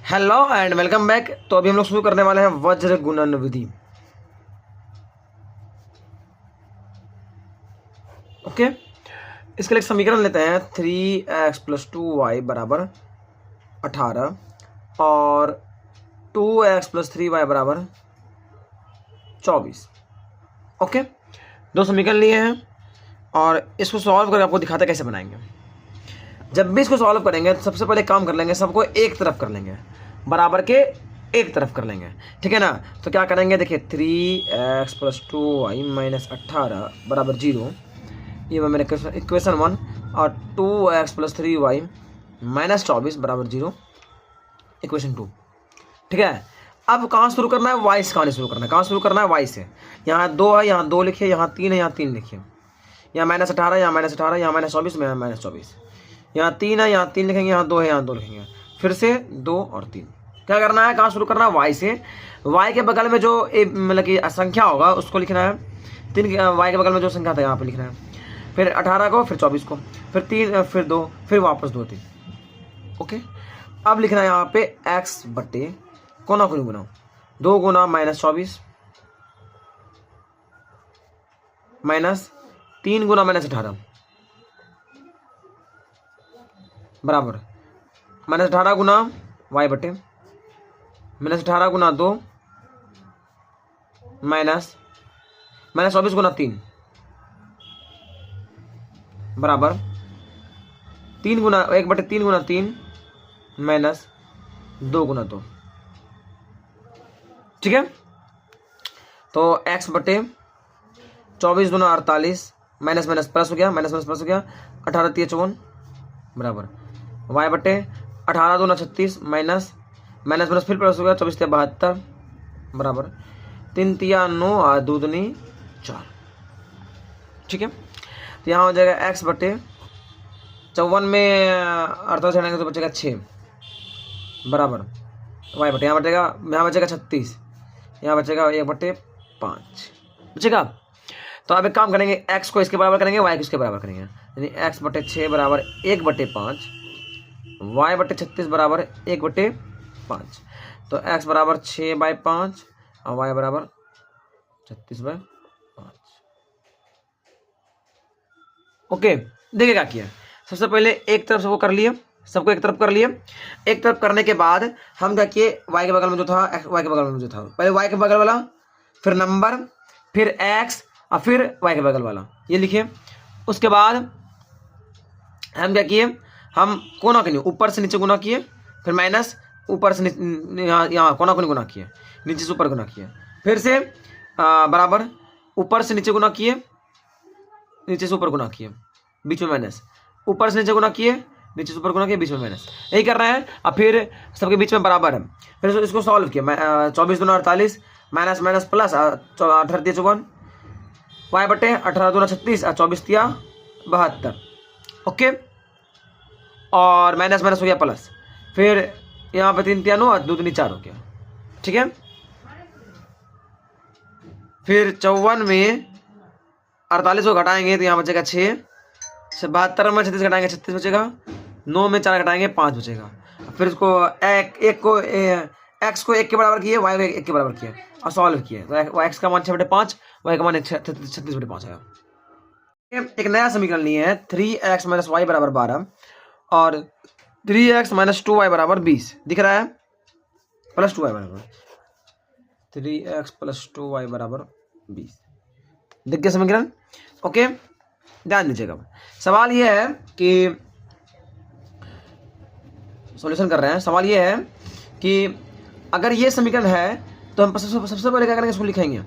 Hello and welcome back. तो अभी हम लोग शुरू करने वाले हैं वज्र गुणन विधि। ओके, इसके लिए एक समीकरण लेते हैं 3x+2y बराबर 18 और 2x+3y बराबर 24। ओके, दो समीकरण लिए हैं और इसको सॉल्व करके आपको दिखाते कैसे बनाएंगे। जब भी इसको सॉल्व करेंगे तो सबसे पहले काम कर लेंगे, सबको एक तरफ कर लेंगे, बराबर के एक तरफ कर लेंगे, ठीक है ना। तो क्या करेंगे, देखिए 3x+2y - 18 बराबर 0, ये मेरे इक्वेशन 1, और 2x+3y - 24 बराबर 0, इक्वेशन 2, ठीक है। अब कहाँ शुरू करना है, वाई से कहानी शुरू करना है। कहाँ शुरू करना है, वाई से। यहाँ 2 है, यहाँ 2 लिखिए, यहाँ 3 है, यहाँ 3 लिखिए, यहाँ -18, यहाँ -18, यहाँ -24, यहाँ -24, यहाँ 3 है, यहाँ 3 लिखेंगे, यहाँ 2 है, यहाँ 2 लिखेंगे, फिर से 2 और 3। क्या करना है, कहाँ शुरू करना है, वाई से। वाई के बगल में जो मतलब कि संख्या होगा उसको लिखना है। 3 वाई के बगल में जो संख्या था यहाँ पे लिखना है, फिर 18 को, फिर 24 को, फिर 3, फिर 2, फिर वापस 2 3। ओके, अब लिखना है यहाँ पे x बटे कोना कोनी गुना 2 गुना -24 माइनस 3 गुना -18 बराबर -18 गुना y बटे -18 गुना 2 -24 गुना 3 बराबर 3 गुना 1 बटे 3 गुना 3 माइनस 2 गुना 2, ठीक है। तो x बटे 24 दूना 48, माइनस माइनस प्लस हो गया, माइनस माइनस प्लस हो गया, 18 3 54 बराबर y बटे 18 दूना 36, माइनस माइनस माइनस फिर प्लस हो गया, 24 72 बराबर 3 3 9 और 2 दूनी 4, ठीक है। तो यहाँ हो जाएगा x बटे 54 में 48 हटाएंगे तो बचेगा 6 बराबर y बटे यहाँ बचेगा 36, यहाँ बचेगा 1 बटे 5 बचेगा। तो अब एक काम करेंगे, x को इसके बराबर करेंगे, y को इसके बराबर करेंगे, यानी x बटे 6 बराबर 1 बटे 5, y बटे 36 बराबर 1 बटे 5। तो x बराबर 6/5 और y बराबर 36/5। ओके, देखिए क्या किया। सबसे पहले एक तरफ सबको कर लिए, सबको एक तरफ कर लिए। एक तरफ करने के बाद हम क्या किए, y के बगल में जो था, y के बगल में जो था, पहले y के बगल वाला, फिर नंबर, फिर x और फिर y के बगल वाला, ये लिखिए। उसके बाद हम क्या किए, हम कोना के ऊपर से नीचे गुना किए, फिर माइनस ऊपर से यहाँ कोना कोनी गुना किए, नीचे से ऊपर गुना किए, फिर से बराबर ऊपर से नीचे गुना किए, नीचे से ऊपर गुना किए, बीच में माइनस, ऊपर से नीचे गुना किए, नीचे से ऊपर गुना किए, बीच में माइनस, यही कर रहे हैं। और फिर सबके बीच में बराबर है, फिर इसको सॉल्व किया। 24 दूना 48, माइनस माइनस प्लस, 18 3 54, y बटे 18 दूना 36 और 24 3 72। ओके, और माइनस माइनस हो गया प्लस, फिर यहाँ पे 3 3 9 और 2 3 4 हो गया, ठीक है। फिर 54 में 48 को घटाएंगे तो यहाँ बचेगा 6, 72 में 36 घटाएंगे 36 बचेगा, 9 में 4 घटाएंगे 5 बचेगा। फिर इसको एक को x को 1 के बराबर किए, y को 1 के बराबर किए और सॉल्व किए, तो x का मान 6/5, y का मान 36/5 आया। एक नया समीकरण लिए हैं, 3x - y बराबर 12 और 3x - 2y बराबर 20, दिख रहा है, प्लस 2y बराबर 3x + 2y बराबर 20, दिख गया समीकरण। ओके, ध्यान दीजिएगा। सवाल ये है कि सॉल्यूशन कर रहे हैं, सवाल ये है कि अगर ये समीकरण है तो हम सबसे पहले क्या करेंगे, इसको लिखेंगे।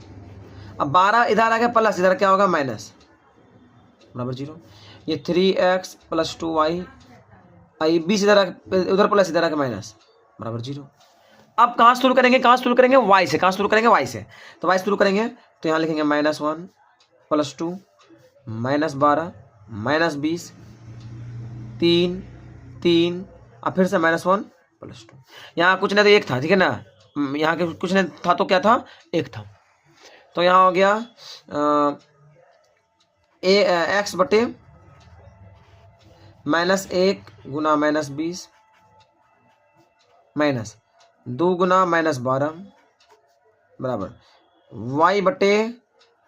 अब 12 इधर आ गया प्लस, इधर क्या होगा माइनस, बराबर 0। ये 3x + 2y, 20 इधर उधर प्लस, इधर आ गया माइनस, बराबर 0। अब कहाँ शुरू करेंगे, कहाँ शुरू करेंगे, y से। कहाँ शुरू करेंगे, y से। तो y शुरू करेंगे तो यहाँ लिखेंगे -1 + 2 -12 -20 3 3 और फिर से -1 + 2। यहाँ कुछ नहीं तो एक था, ठीक है ना, यहाँ के कुछ नहीं था तो क्या था, एक था। तो यहाँ हो गया x बटे -1 गुना -20 माइनस 2 गुना -12 बराबर y बटे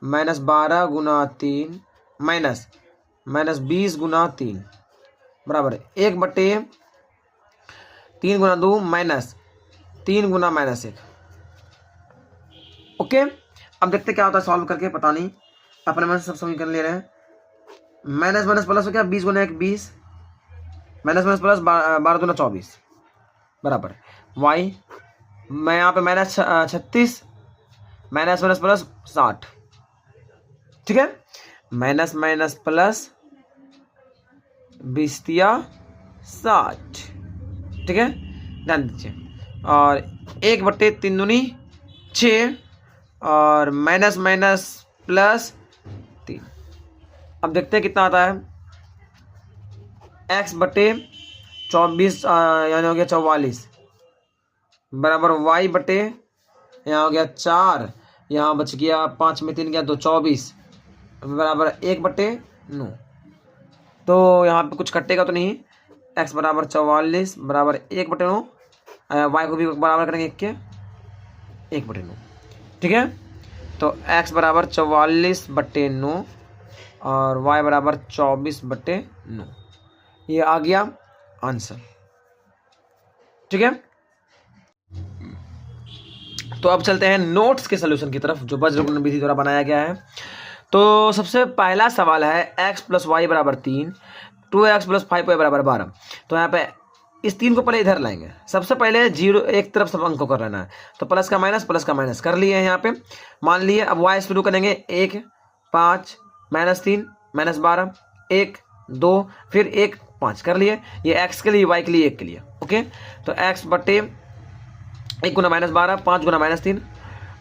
-12 गुना 3 माइनस -20 गुना 3 बराबर 1 बटे 3 गुना 2 माइनस 3 गुना -1। ओके, अब देखते क्या होता है सॉल्व करके, पता नहीं अपने मन से सब समीकरण ले रहे हैं। माइनस माइनस प्लस हो गया, 20 गुना 1 20, माइनस माइनस प्लस 12 गुना 24 बराबर y, मैं यहाँ पे -36 माइनस माइनस प्लस 60, ठीक है, माइनस माइनस प्लस 20 60, ठीक है, ध्यान दीजिए। और 1 बटे 3 दूनी 6 और माइनस माइनस प्लस 3। अब देखते हैं कितना आता है। x बटे 24 यानी हो गया 44 बराबर y बटे यहाँ हो गया 4, यहाँ बच गया 5 में 3 गया तो 24 बराबर 1 बटे 9। तो यहाँ पे कुछ कटेगा तो नहीं। x बराबर 44 बराबर 1 बटे 9, y को भी बराबर करेंगे 1 के 1 बटे 9, ठीक है। तो x बराबर 44 बटे 9 और y बराबर 24 बटे 9, ये आ गया आंसर, ठीक है। तो अब चलते हैं नोट्स के सोल्यूशन की तरफ जो वज्रगुणन विधि द्वारा बनाया गया है। तो सबसे पहला सवाल है x प्लस वाई बराबर 3, 2x प्लस 5y बराबर 12। तो यहाँ पे इस 3 को पहले इधर लाएंगे। सबसे पहले 0 एक तरफ सब अंकों कर लेना है, तो प्लस का माइनस कर लिए हैं यहाँ पे। मान लिए अब y शुरू करेंगे 1 5 -3 -12 1 2 फिर 1 5 कर लिए। ये x के लिए y के लिए 1 के लिए, ओके। तो x बटे 1 गुना -12 5 गुना -3,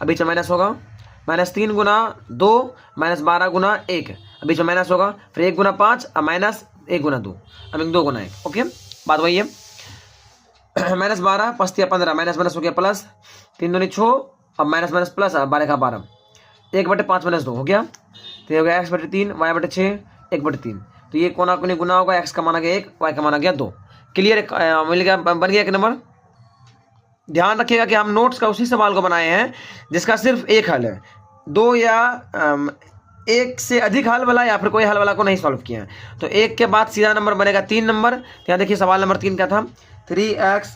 अभी बीच में माइनस होगा, -3 गुना 2 -12 गुना 1, अभी बीच में माइनस होगा, फिर 1 गुना 5 और माइनस 1 गुना 2, अब 2 गुना 1, ओके। बात वही है। -12 5 15 माइनस माइनस हो गया प्लस, 3 दूनी 6 अब माइनस माइनस प्लस 12 का 12, 1 बटे 5 -2 हो गया। तो ये हो गया x बटे 3 y बटे 6 1 बटे 3। तो ये कोना कोनी गुना होगा, x का माना गया 1 y का माना गया 2। क्लियर, मिल गया, बन गया 1 नंबर। ध्यान रखिएगा कि हम नोट्स का उसी सवाल को बनाए हैं जिसका सिर्फ एक हल है, 2 या 1 से अधिक हल वाला या फिर कोई हल वाला को नहीं सॉल्व किया है। तो 1 के बाद सीधा नंबर बनेगा 3 नंबर। यहाँ देखिए सवाल नंबर 3 क्या था, 3x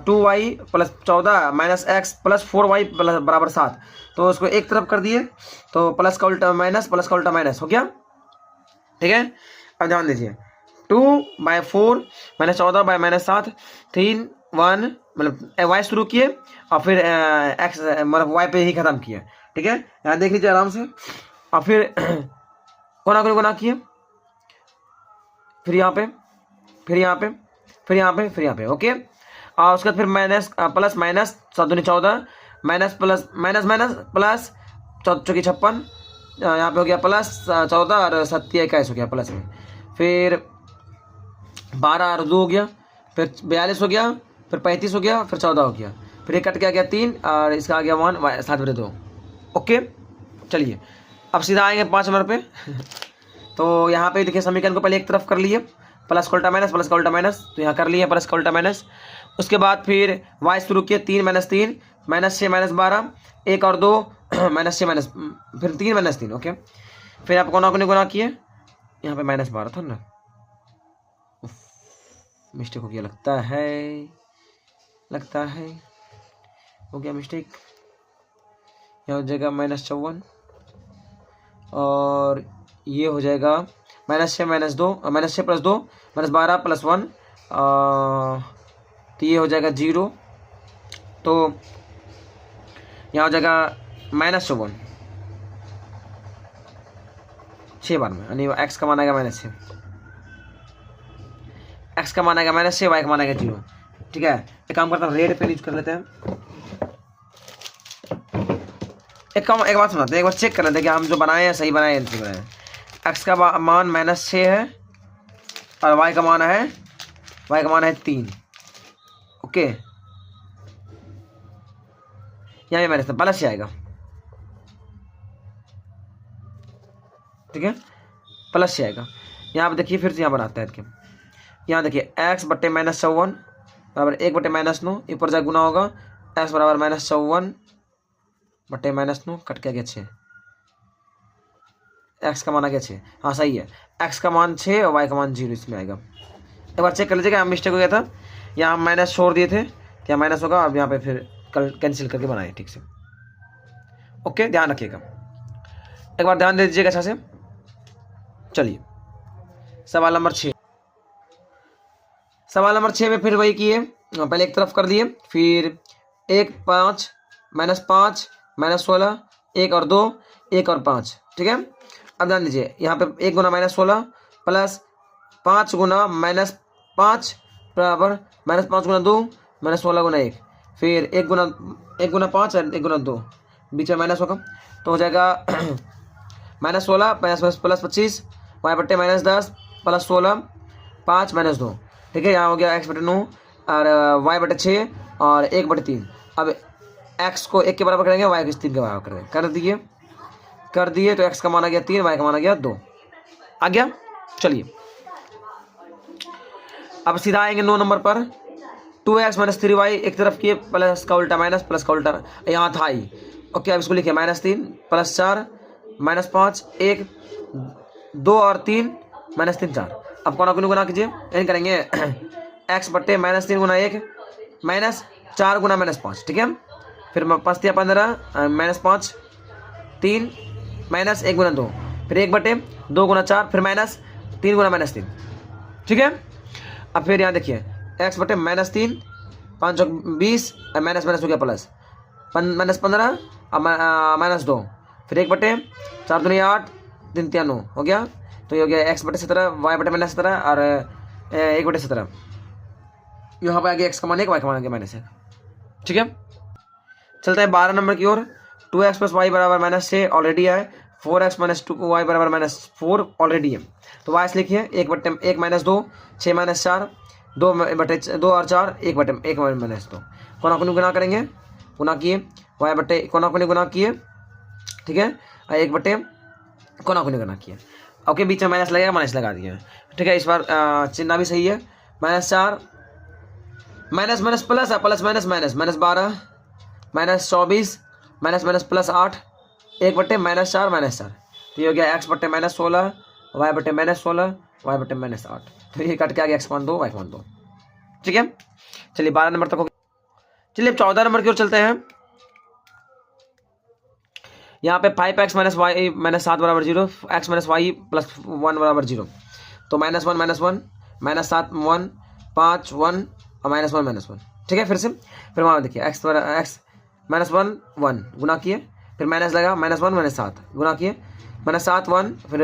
2y plus 14 minus x plus 4y बराबर 7। तो उसको एक तरफ कर दिए, तो प्लस का उल्टा माइनस प्लस का उल्टा माइनस हो गया, ठीक है। अब ध्यान दीजिए 2/4 -14 बाय -7 3 1 मतलब y शुरू किए और फिर x मतलब y पे ही खत्म किए, ठीक है। यहाँ देख लीजिए आराम से। और फिर कोना कोनी गुना किए, फिर यहाँ पे फिर यहाँ पे फिर यहाँ पे फिर यहाँ पे, ओके। और उसके बाद फिर माइनस प्लस माइनस 7 दूनी 14 minus plus minus minus plus 14 चौकी 56, यहाँ पे हो गया प्लस 14 और 7 21 हो गया प्लस में, फिर 12 और 2 हो गया, फिर 42 हो गया, फिर 35 हो गया, फिर 14 हो गया, फिर ये कट के आ गया 3 और इसका आ गया 1 7 बटे 2, ओके। चलिए अब सीधा आएंगे 5 नंबर पे। तो यहाँ पे देखिए समीकरण को पहले एक तरफ कर लिए, प्लस का उल्टा माइनस प्लस का उल्टा माइनस, तो यहाँ कर लिए प्लस का उल्टा माइनस। उसके बाद फिर y शुरू किए 3 -3 -6 -12 1 और 2 -6 माइनस फिर 3 -3, ओके। फिर आप कोना कोनी गुना किए, यहाँ पे -12 था ना, मिस्टेक हो गया लगता है हो गया मिस्टेक। यहाँ हो जाएगा -54 और ये हो जाएगा -6 -2 -6 + 2 -12 + 1, तो ये हो जाएगा 0। तो यहाँ हो जाएगा -54 6 बार में, यानी x का मान आएगा -6, x का मान आएगा -6 y का मान आएगा 0, ठीक है। एक काम करता हूँ रेड पेन यूज कर लेते हैं। एक बात सुनाते हैं, एक बार चेक कर लेते हैं कि हम जो बनाए हैं सही बनाए हैं नहीं बनाए। x का मान -6 है और y का मान है 3, ओके। यहाँ पे प्लस से आएगा, ठीक है, प्लस से आएगा। यहाँ पे देखिए फिर से यहाँ बनाते हैं, यहाँ देखिए x बटे -54 बराबर 1/-9, ऊपर जाए गुना होगा, x बराबर -54/-9 कट के आ गया 6, x का मान आ गया 6। हाँ सही है, x का मान 6 और y का मान 0 इसमें आएगा। एक बार चेक कर लीजिएगा, मिस्टेक हो गया था, यहाँ हम माइनस छोड़ दिए थे, क्या माइनस होगा, अब यहाँ पे फिर कल कैंसिल करके बनाए ठीक से। ओके, ध्यान रखिएगा, एक बार ध्यान दे दीजिएगा अच्छा से। चलिए सवाल नंबर 6। सवाल नंबर 6 में फिर वही किए, पहले एक तरफ कर दिए, फिर 1 5 -5 -16 1 और 2 1 और 5, ठीक है। अब ध्यान दीजिए, यहाँ पे 1 गुना -16 प्लस 5 गुना -5 बराबर -5 गुना 2 -16 गुना 1, फिर 1 गुना 5 और 1 गुना 2, बीच में माइनस होगा तो हो जाएगा -16 प्लस 25 y/-10 प्लस 16 5 -2, ठीक है। यहाँ हो गया x/9 और y/6 और 1/3। अब x को 1 के बराबर करेंगे, y को 3 के बराबर करेंगे, कर दिए तो x का मान आ गया 3, y का मान आ गया 2 आ गया। चलिए अब सीधा आएंगे 9 नंबर पर, 2x - 3y एक तरफ किए, प्लस का उल्टा माइनस, प्लस का उल्टा यहाँ था ही। ओके, अब इसको लिखिए -3 प्लस 4 -5 1 2 और 3 -3 4। अब कोना कोनी गुना कीजिए, एन करेंगे x/-3 गुना 1 -4 गुना -5, ठीक है। फिर 5 या 15 -5 3 -1 गुना 2, फिर 1/2 गुना 4, फिर -3 गुना -3, ठीक है। अब फिर यहाँ देखिए x/-3 5 20 माइनस हो गया प्लस -15 अब -2, फिर 1/4 दूनी 8 3 3 9 हो गया, तो ये हो गया x/17 y/-17 और 1/17। यहाँ पे आ गया x का मान 1 y का मान आ गया -1, ठीक है। चलता है 12 नंबर की ओर, 2x + y = -6 ऑलरेडी है, 4x - 2y = -4 ऑलरेडी है, तो y से लिखिए 1/1 - 2 6 - 4 2 और 4 1/1 - 2, कोना कोनी गुना करेंगे, गुना किए कोना कोनी गुना किए, ठीक है, 1 कोना कोनी गुना किए। ओके, बीच में माइनस लगेगा, माइनस लगा दिए, ठीक है। इस बार चिन्ह भी सही है, -4 माइनस प्लस प्लस -12 -12 -24 प्लस 8 1/-4 -4, तो ये हो गया x/-16 y/-16 y/-8, तो ये कट के आ गया x मान 2 y मान 2, ठीक है। चलिए 12 नंबर तक हो गया। चलिए 14 नंबर की ओर चलते हैं। यहाँ पे 5x - y - 7 = 0, x - y + 1 = 0, तो -1 -1 -7 1 5 1 और -1 -1, ठीक है। फिर वहाँ देखिए x -1 1 गुना किए, फिर माइनस लगा -1 -7 गुना किए, -7 1 फिर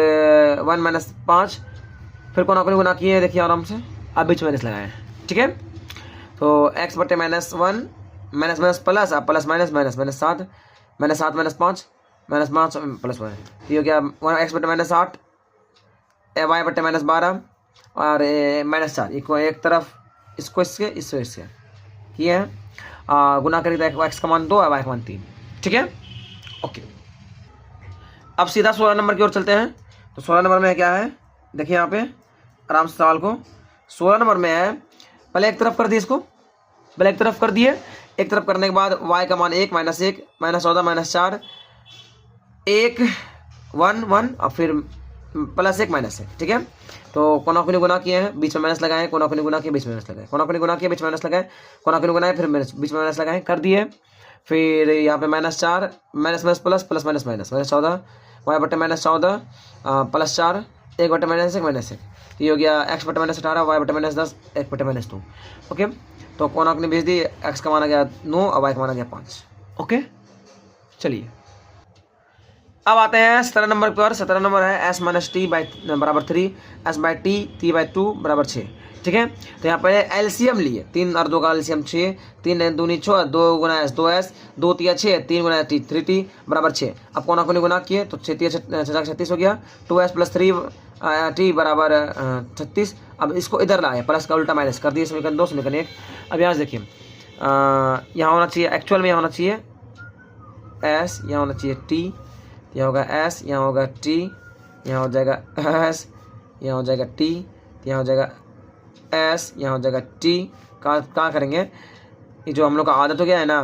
1 -5, फिर कोना कोनी गुना किए, देखिए आराम से, अब बीच माइनस लगाए, ठीक है। तो x/-1 minus plus plus minus -7 -7 -5 -5 plus 1, ये हो गया x/-8 y/-12 और -4, एक तरफ इसको इससे किए हैं, गुना करें तो x का मान 2 और y का मान 3, ठीक है। ओके, अब सीधा 16 नंबर की ओर चलते हैं। तो 16 नंबर में क्या है, देखिए यहाँ पे आराम से सवाल को, 16 नंबर में है, पहले एक तरफ कर दिए, इसको पहले एक तरफ कर दिए, एक तरफ करने के बाद y का मान 1 -1 -14 -4 1 1 1 और फिर +1 -1, ठीक है। तो कोना कोनी गुना किए हैं, बीच में माइनस लगाए, कोना कोनी गुना किए, बीच में माइनस लगाए, कोना कोनी गुना किए, बीच में माइनस लगाए, कोना कोनी गुनाए, फिर बीच में माइनस लगाए, कर दिए। फिर यहाँ पे -4 प्लस प्लस -14 y/-14 +4 1/-1 ये हो गया x/-18 y/-10 1/-2, ओके। तो कोना कोनी भेज दी, x का मान आ गया 9 और y का मान आ गया 5, ओके। चलिए अब आते हैं 17 नंबर पर। 17 नंबर है s - t = 3 s/t t/2 = 6, ठीक है। तो यहाँ पर एलसीएम लिए, 3 और 2 का एलसीएम 6, 3 दूनी 6 2 गुना s 2s 2 तिया 6 3 गुना t 3t = 6। अब कोना कोनी गुना किए तो 36 हो गया, 2s + 3t = 36। अब इसको इधर लाए, प्लस का उल्टा माइनस कर दिए, समीकरण 2 समीकरण 1। अब यहाँ से देखिए, यहाँ होना चाहिए, एक्चुअल में यहाँ होना चाहिए s, यहाँ होना चाहिए t, यहाँ होगा s, यहाँ होगा t, यहाँ हो जाएगा s, यहाँ हो जाएगा t, यहाँ हो जाएगा s, यहाँ हो जाएगा t, कहाँ करेंगे, ये जो हम लोग का आदत हो गया है ना,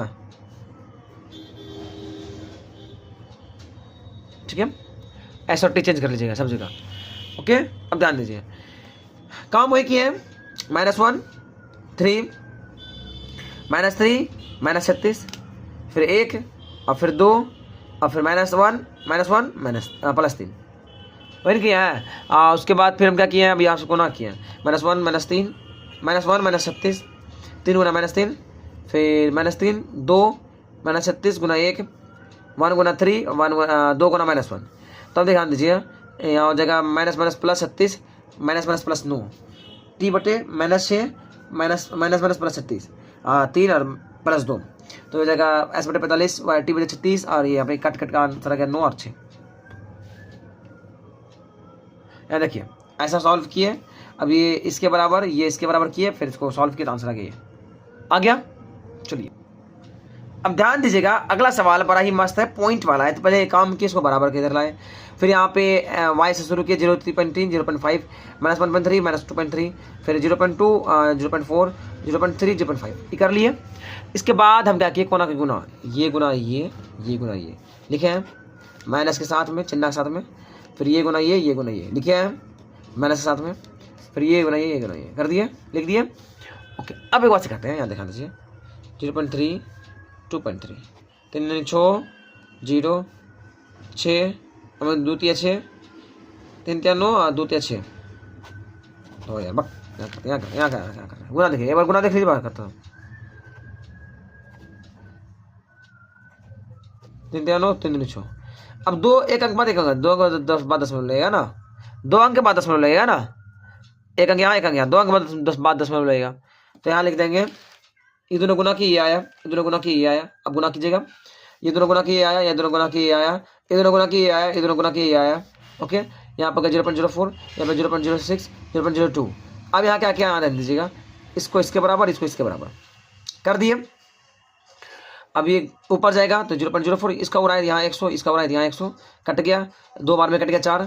ठीक है, ऐसा चेंज कर लीजिएगा सब जगह। ओके, अब ध्यान दीजिए, काम वही किए हैं, -1 3 -3 -36, फिर 1 और फिर 2 और फिर -1 +3 वही किया है। उसके बाद फिर हम क्या किए हैं, अभी आपसे गुना किए हैं, -1 -3 -1 -36, 3 गुना -3, फिर -3 2 -36 गुना 1 1 गुना 3 2 गुना -1। तब ध्यान दीजिए, यहाँ हो जाएगा -+36 -+9 t बटे -6 -+36 3 और +2, तो हो जाएगा s बटे 45 t बटे 36, और ये यहाँ पे कट का आंसर आ गया 9 और 6। यहाँ देखिए ऐसा सॉल्व किए, अब ये इसके बराबर, ये इसके बराबर किए, फिर इसको सॉल्व किया तो आंसर आ गया। चलिए अब ध्यान दीजिएगा, अगला सवाल बड़ा ही मस्त है, पॉइंट वाला है। तो पहले काम किए, इसको बराबर के इधर लाए, फिर यहाँ पे y से शुरू किए 0.3 0.5 -1.3 -2.3, फिर 0.2 0.4 0.3 0.5 ये कर लिए। इसके बाद हम क्या किए, कोना के गुना, ये गुना ये गुना ये लिखे हैं माइनस के साथ में, चिन्ह के साथ में, फिर ये गुना ये गुना ये लिखे हैं माइनस के साथ में, फिर ये गुना ये गुना ये कर दिए, लिख दिए। ओके, अब एक बात से करते हैं, यहाँ दिखा दीजिए 0.3 2.3 3 6 0 6 2 3 6 3 3 9 2 3 6 तो यार बक यहाँ कर गुना देखिए, एक बार गुना देख लीजिए, बाहर करता हूँ 3 3 9 3 3 6। अब 2 एक अंक बाद एक अंक, 2 अंक 10 बाद 10 लगेगा ना, 2 अंक के बाद 10 लगेगा ना, एक अंक यहाँ एक अंक यहाँ, 2 अंक के बाद 10 लगेगा। तो यहाँ लिख देंगे, ये दोनों गुना की ये आया, ये दोनों गुना की ये आया, अब गुना कीजिएगा, ये दोनों गुना की ये आया, ये दोनों गुना की ये आया, ये दोनों गुना की ये आया, ये दोनों गुना की ये आया। ओके, यहाँ पर 0.04, यहाँ पर 0.06 0.02। अब यहाँ क्या क्या आना दीजिएगा, इसको इसके बराबर, इसको इसके बराबर कर दिए। अब ये ऊपर जाएगा तो 0.04, इसका हो रहा है यहाँ 100, इसका हो रहा है यहाँ 100, कट गया 2 बार में, कट गया 4,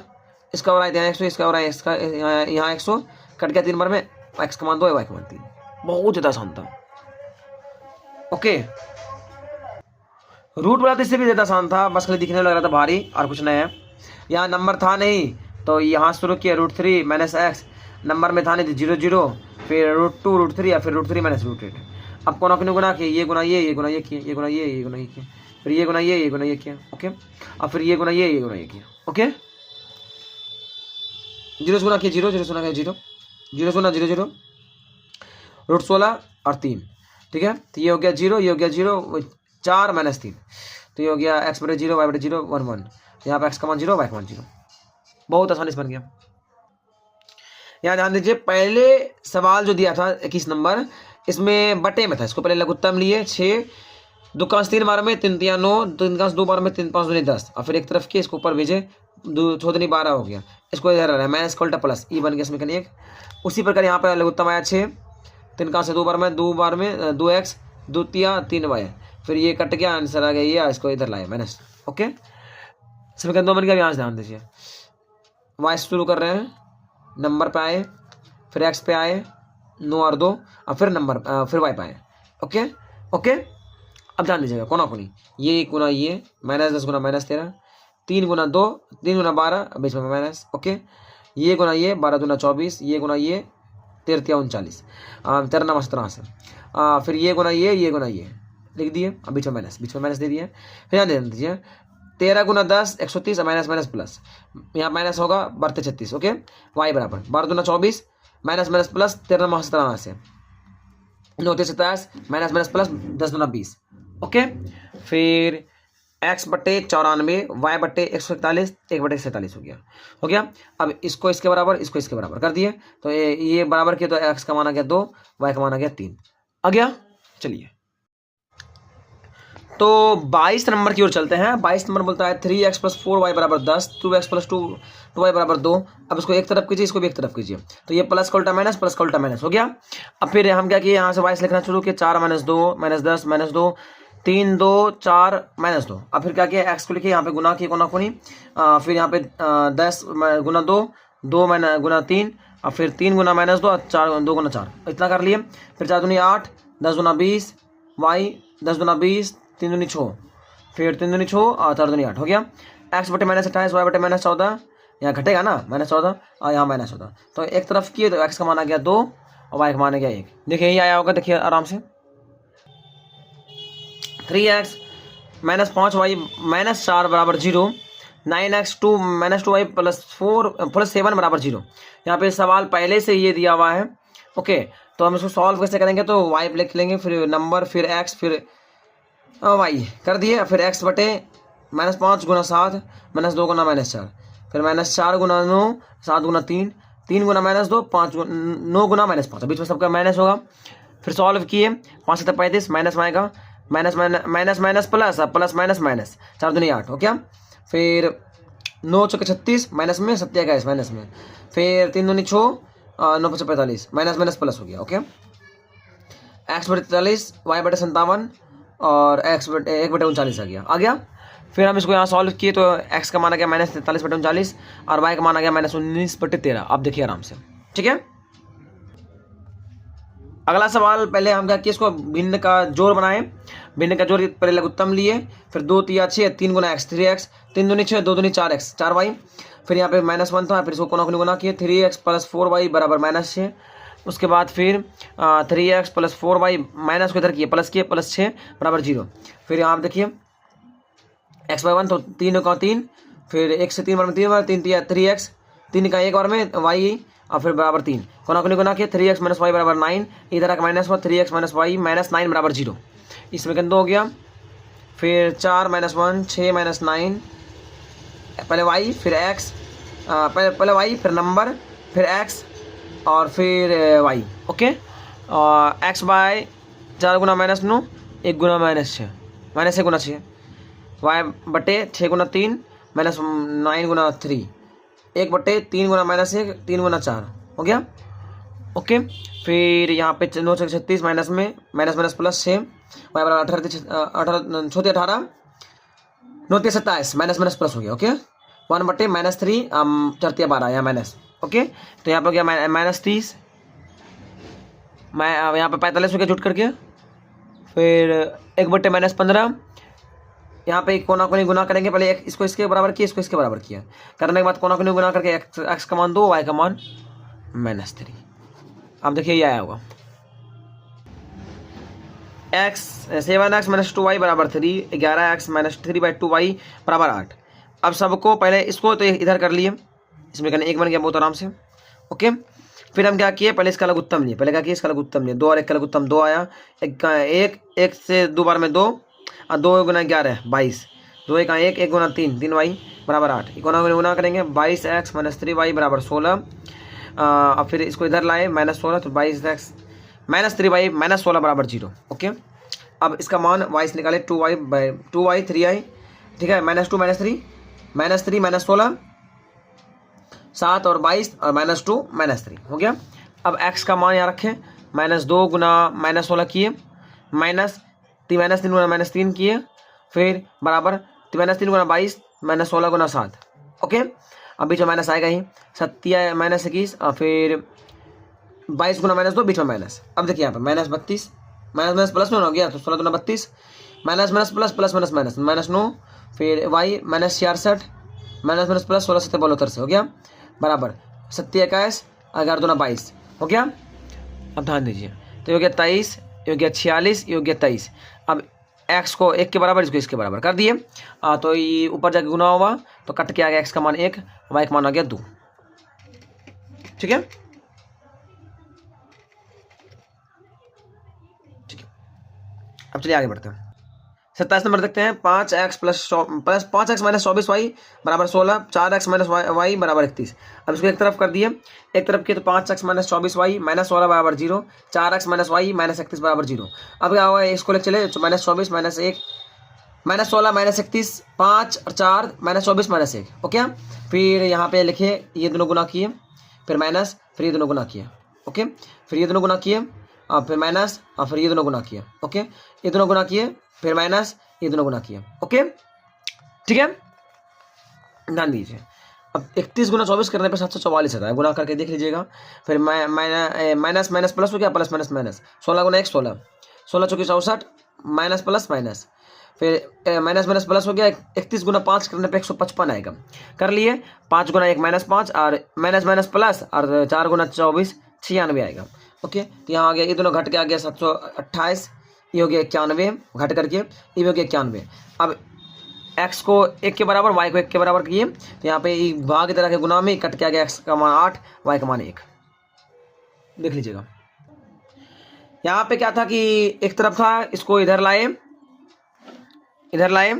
इसका हो रहा है यहाँ 100, इसका हो रहा है इसका यहाँ 100, कट गया 3 बार में, x का मान 2 y का मान 3। बहुत ज़्यादा आसान था। ओके, रूट वाला तो इससे भी ज़्यादा आसान था, बस खाली दिखने लग रहा था भारी और कुछ नहीं है। यहाँ नंबर था नहीं तो यहाँ शुरू किया √3 -x, नंबर में था नहीं 0 0, फिर √2 √3 या फिर √3 -√8। अब कोना किन गुना किए, ये गुना ये गुना ये किए, ये गुना ये गुना ये किए, फिर ये गुना ये गुना ये किया। ओके, अब फिर ये गुना ये गुना ये किया। ओके, 0 गुना किए 0 0 गुना किए 0 0 गुना 0 0 √16 और 3, ठीक है। तो ये हो गया 0, ये हो गया 0 4 -3, तो ये हो गया x बटे 0 y बटे 0 1 1, यहाँ पर x का मान 0 y का मान 0। बहुत आसानी से बन गया। यहाँ ध्यान दीजिए, पहले सवाल जो दिया था 21 नंबर, इसमें बटे में था, इसको पहले लघुत्तम लिए 6 2 3 बार में 3 3 9 3 2 बार में 3 5 2 10, और फिर एक तरफ के इसको ऊपर भेजे 2 6 12 हो गया, इसको इधर आ रहा है माइनस का उल्टा प्लस, ई बन गया इसमें कहीं एक। उसी प्रकार यहाँ पर लघुत्तम आया 6 3 से 2 बार में 2x 2 3 y, फिर ये कट गया, आंसर आ गया ये, इसको इधर लाया माइनस। ओके, समीकरण 2 बन गया। यहाँ से ध्यान दीजिए, y शुरू कर रहे हैं, नंबर पे आए, फिर x पे आए 9 और 2, और फिर नंबर फिर y पे आए। ओके ओके, अब ध्यान दीजिएगा, कोना कोनी, ये गुना ये -10 गुना -13, 3 गुना 2 3 गुना 12, बीच में माइनस। ओके, ये गुना ये 12 दूना 24, ये गुना ये 13 39 13 17 से, फिर ये गुना ये गुना ये लिख दिए, अब बीच में माइनस दे दिए। फिर यहाँ दे दीजिए 13 गुना 10 130 माइनस माइनस प्लस, यहाँ माइनस होगा 32 36। ओके, y बराबर 12 दूना 24 माइनस माइनस प्लस 13 17 से 9 27 माइनस माइनस प्लस 10 दूना 20। ओके, फिर x बटे 94 y बटे 141 1 बटे 47 हो गया। अब इसको इसके बराबर, इसको इसके बराबर कर दिए, तो ये बराबर किया तो x का मान आ गया 2, y का मान आ गया 3 आ गया। चलिए तो 22 नंबर की ओर चलते हैं। 22 नंबर बोलता है 3x + 4y = 10, 2x + 2y = 2। अब इसको एक तरफ कीजिए, इसको भी एक तरफ कीजिए, तो ये प्लस का उल्टा माइनस हो गया। अब फिर हम क्या किए, यहाँ से y लिखना शुरू किए, 4 - 2 -10 -2 3 2 4 -2। अब फिर क्या किया, x को लिखिए, यहाँ पे गुना किए कोना कोनी, फिर यहाँ पे 10 गुना 2 2 गुना 3 और फिर 3 गुना -2 और 4 2 गुना 4 इतना कर लिए। फिर 4 दूनी 8, 10 दूना 20 वाई, 10 दूना 20, 3 दूनी 6, फिर 3 दूनी 6 और 4 दूनी 8 हो गया। x बटे -28 y बटे -14, यहाँ घटेगा ना -14 और यहाँ -14, तो एक तरफ किए तो x का मान आ गया 2 और y का मान आ गया 1। देखिए यही आया होगा, देखिए आराम से। 3x -5y -4 बराबर 0, 9x 2 + 7 बराबर 0। यहाँ पे सवाल पहले से ये दिया हुआ है। ओके, तो हम इसको सॉल्व कैसे करेंगे, तो y लिख लेंगे, फिर नंबर, फिर x, फिर y कर दिए। फिर x बटे -5 गुना 7 -2 गुना -4, फिर -4 गुना 9, 7 गुना 3, 3 गुना -2, 5 9 गुना -5, बीच में सबका माइनस होगा। फिर सॉल्व किए, 5 7 35 माइनस में आएगा, माइनस माइनस माइनस प्लस, अब प्लस माइनस माइनस, 4 दूनी 8 हो गया। फिर 9 चौके 36 माइनस में, 7 21 माइनस में, फिर 3 दूनी 6, 9 5 45 माइनस माइनस प्लस हो गया। ओके, x बटे 43 y बटे 57 और x बटे 1 बटे 39 आ गया। फिर हम इसको यहाँ सॉल्व किए तो x का मान आ गया -43 बटे 39 और y का मान आ गया -19 बटे 13। अब देखिए आराम से, ठीक है। अगला सवाल, पहले हम क्या किए, इसको भिन्न का जोड़ बनाए। भिन्न का जोड़ पहले लघुत्तम लिए, फिर 2 3 6, 3 गुना x, 3x, 3 दूनी 6, 2 दूनी 4x, 4y। फिर यहाँ पे -1 था, फिर इसको कोना कोनी गुना किए, 3x + 4y बराबर -6। उसके बाद फिर 3x + 4y माइनस को इधर किए, प्लस किए, +6 बराबर 0। फिर यहाँ पे देखिए x/1 तो 3 का 3, फिर 1 से 3 बार में 3 बार, 3 3x, 3 का 1 बार में y और फिर बराबर 3, कोना कोनी गुना किए, 3x - y बराबर 9, इधर आकर माइनस हुआ, 3x - y -9 बराबर 0, इसमें गंदो हो गया। फिर 4 - 1 6 - 9, पहले y फिर x, पहले y फिर नंबर फिर x और फिर y। ओके, x/4 गुना -9, 1 गुना -6, -1 गुना 6, y बटे 6 गुना 3 -9 गुना 3, 1 बटे 3 गुना -1, 3 गुना 4 हो गया। ओके, फिर यहाँ पे 9 से 36 माइनस में माइनस प्लस 6, y बराबर 18 छोटे 18, 9 3 27 माइनस प्लस हो गया। ओके, 1 बटे -3 4 12 यहाँ माइनस। ओके, तो यहाँ पे हो गया -30, मैं यहाँ पे 45 हो गया जुट करके। फिर 1 बटे -15, यहाँ पे कोना कोनी गुना करेंगे, पहले इसको इसके बराबर किया, इसको इसके बराबर किया, करने के बाद कोना कोनी गुना करके x का मान 2, y का मान -3। अब देखिए ये आया होगा, 7x - 2y बराबर 3, 11x - 3/2y बराबर 8। अब सबको पहले इसको तो इधर कर लिए, इसमें करने 1 बन गया बहुत आराम से। ओके, फिर हम क्या किए, पहले इसका लघुत्तम लिए, पहले क्या किए, इसका लघुत्तम लिए, 2 और 1 का लघुत्तम 2 आया, 1 से 2 बार में 2 और 2 गुना 11 22, 2 1 1, 1 गुना 3 3y बराबर 8, गुना गुना करेंगे, 22x - 3y बराबर 16। अब फिर इसको इधर लाए -16, तो 22x - 3y -16 बराबर 0। ओके, अब इसका मान y से निकाले, 2y 3i, ठीक है, -2 -3 -3 -16 7 और 22 और -2 -3 हो गया। अब x का मान यहाँ रखें, -2 गुना -16 किए, -3 गुना -3 किए, फिर बराबर -3 गुना 22 -16 गुना 7। ओके, अब बीच में माइनस आएगा ही, 7 -21 और फिर 22 गुना -2 बीच में माइनस। अब देखिए यहाँ पर -32 माइनस प्लस में हो गया, तो 16 गुना 32 माइनस प्लस प्लस -9, फिर y -66 माइनस प्लस 16 7 72 से हो गया बराबर 7 21 11 दूना 22 हो गया। अब ध्यान दीजिए, तो ये हो गया 23, ये हो गया 46, ये हो गया 23। अब x को 1 के बराबर, इसको इसके बराबर कर दिए, तो ये ऊपर जाके गुना हुआ तो कट के आ गया x का मान 1, y का मान आ गया 2। ठीक है, ठीक है। अब चलिए आगे बढ़ते हैं, 27 नंबर देखते हैं, 5x + 5x - 24y बराबर 16, 4x - y बराबर 31। अब इसको एक तरफ कर दिए, एक तरफ किए तो 5x - 24y -16 बराबर 0, 4x - y -31 बराबर 0। अब क्या होगा, इसको ले चले, -24 -1 -16 -31 5 और 4 -24 -1। ओके, फिर यहाँ पे लिखे, ये दोनों गुना किए, फिर माइनस, फिर ये दोनों गुना किए। ओके, फिर ये दोनों गुना किए और फिर माइनस और फिर ये दोनों गुना किए। ओके, ये दोनों गुना किए, फिर माइनस, ये दोनों गुना किए। ओके, ठीक है, ध्यान दीजिए। अब 31 गुना 24 करने पे 744 आता है, गुना करके देख लीजिएगा। फिर माइनस माइनस प्लस हो गया, प्लस माइनस माइनस, 16 गुना 1 16, 16 चौकी 64, माइनस प्लस माइनस, फिर माइनस माइनस प्लस हो गया, 31 गुना 5 करने पे 155 आएगा। कर लिए, 5 गुना 1 माइनस 5 और माइनस माइनस प्लस और 4 गुना 24 96 आएगा। ओके, तो यहाँ आ गया, ये दोनों घट के आ गया 728, ये हो गया 91, घट करके ये हो गया 91। अब x को 1 के बराबर, y को 1 के बराबर किए, तो यहाँ पे भाग की तरह के गुना में कट के आ गया x का मान 8, y का मान 1। देख लीजिएगा, यहाँ पे क्या था कि एक तरफ था, इसको इधर लाए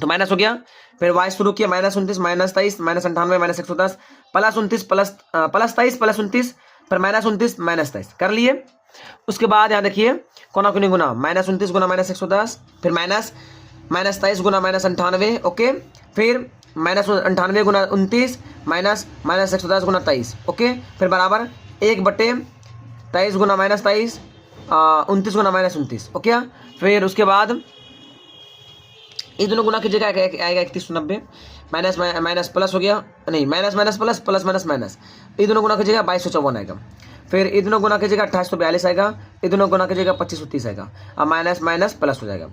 तो माइनस हो गया। फिर y शुरू किया, minus 29 minus 23 minus 98 minus 110 plus 29 plus 23 plus 29, फिर माइनस 29 माइनस 23 कर लिए। उसके बाद यहाँ देखिए कोना कोनी गुना, माइनस 29 गुना माइनस 110, फिर माइनस 23 गुना माइनस 98। ओके, फिर माइनस 98 गुना 29 माइनस 110 गुना 23। ओके, फिर बराबर 1/23 गुना माइनस 23, 29 गुना माइनस 29। ओके, फिर उसके बाद ये दोनों गुना कीजिएगा, आएगा 3190, माइनस माइनस प्लस हो गया, नहीं minus minus plus plus minus minus, ये दोनों गुना कीजिएगा 2254 आएगा। फिर ये दोनों गुना कीजिएगा 2842 आएगा, ये दोनों गुना कीजिएगा 2530 आएगा, अब माइनस माइनस प्लस हो जाएगा।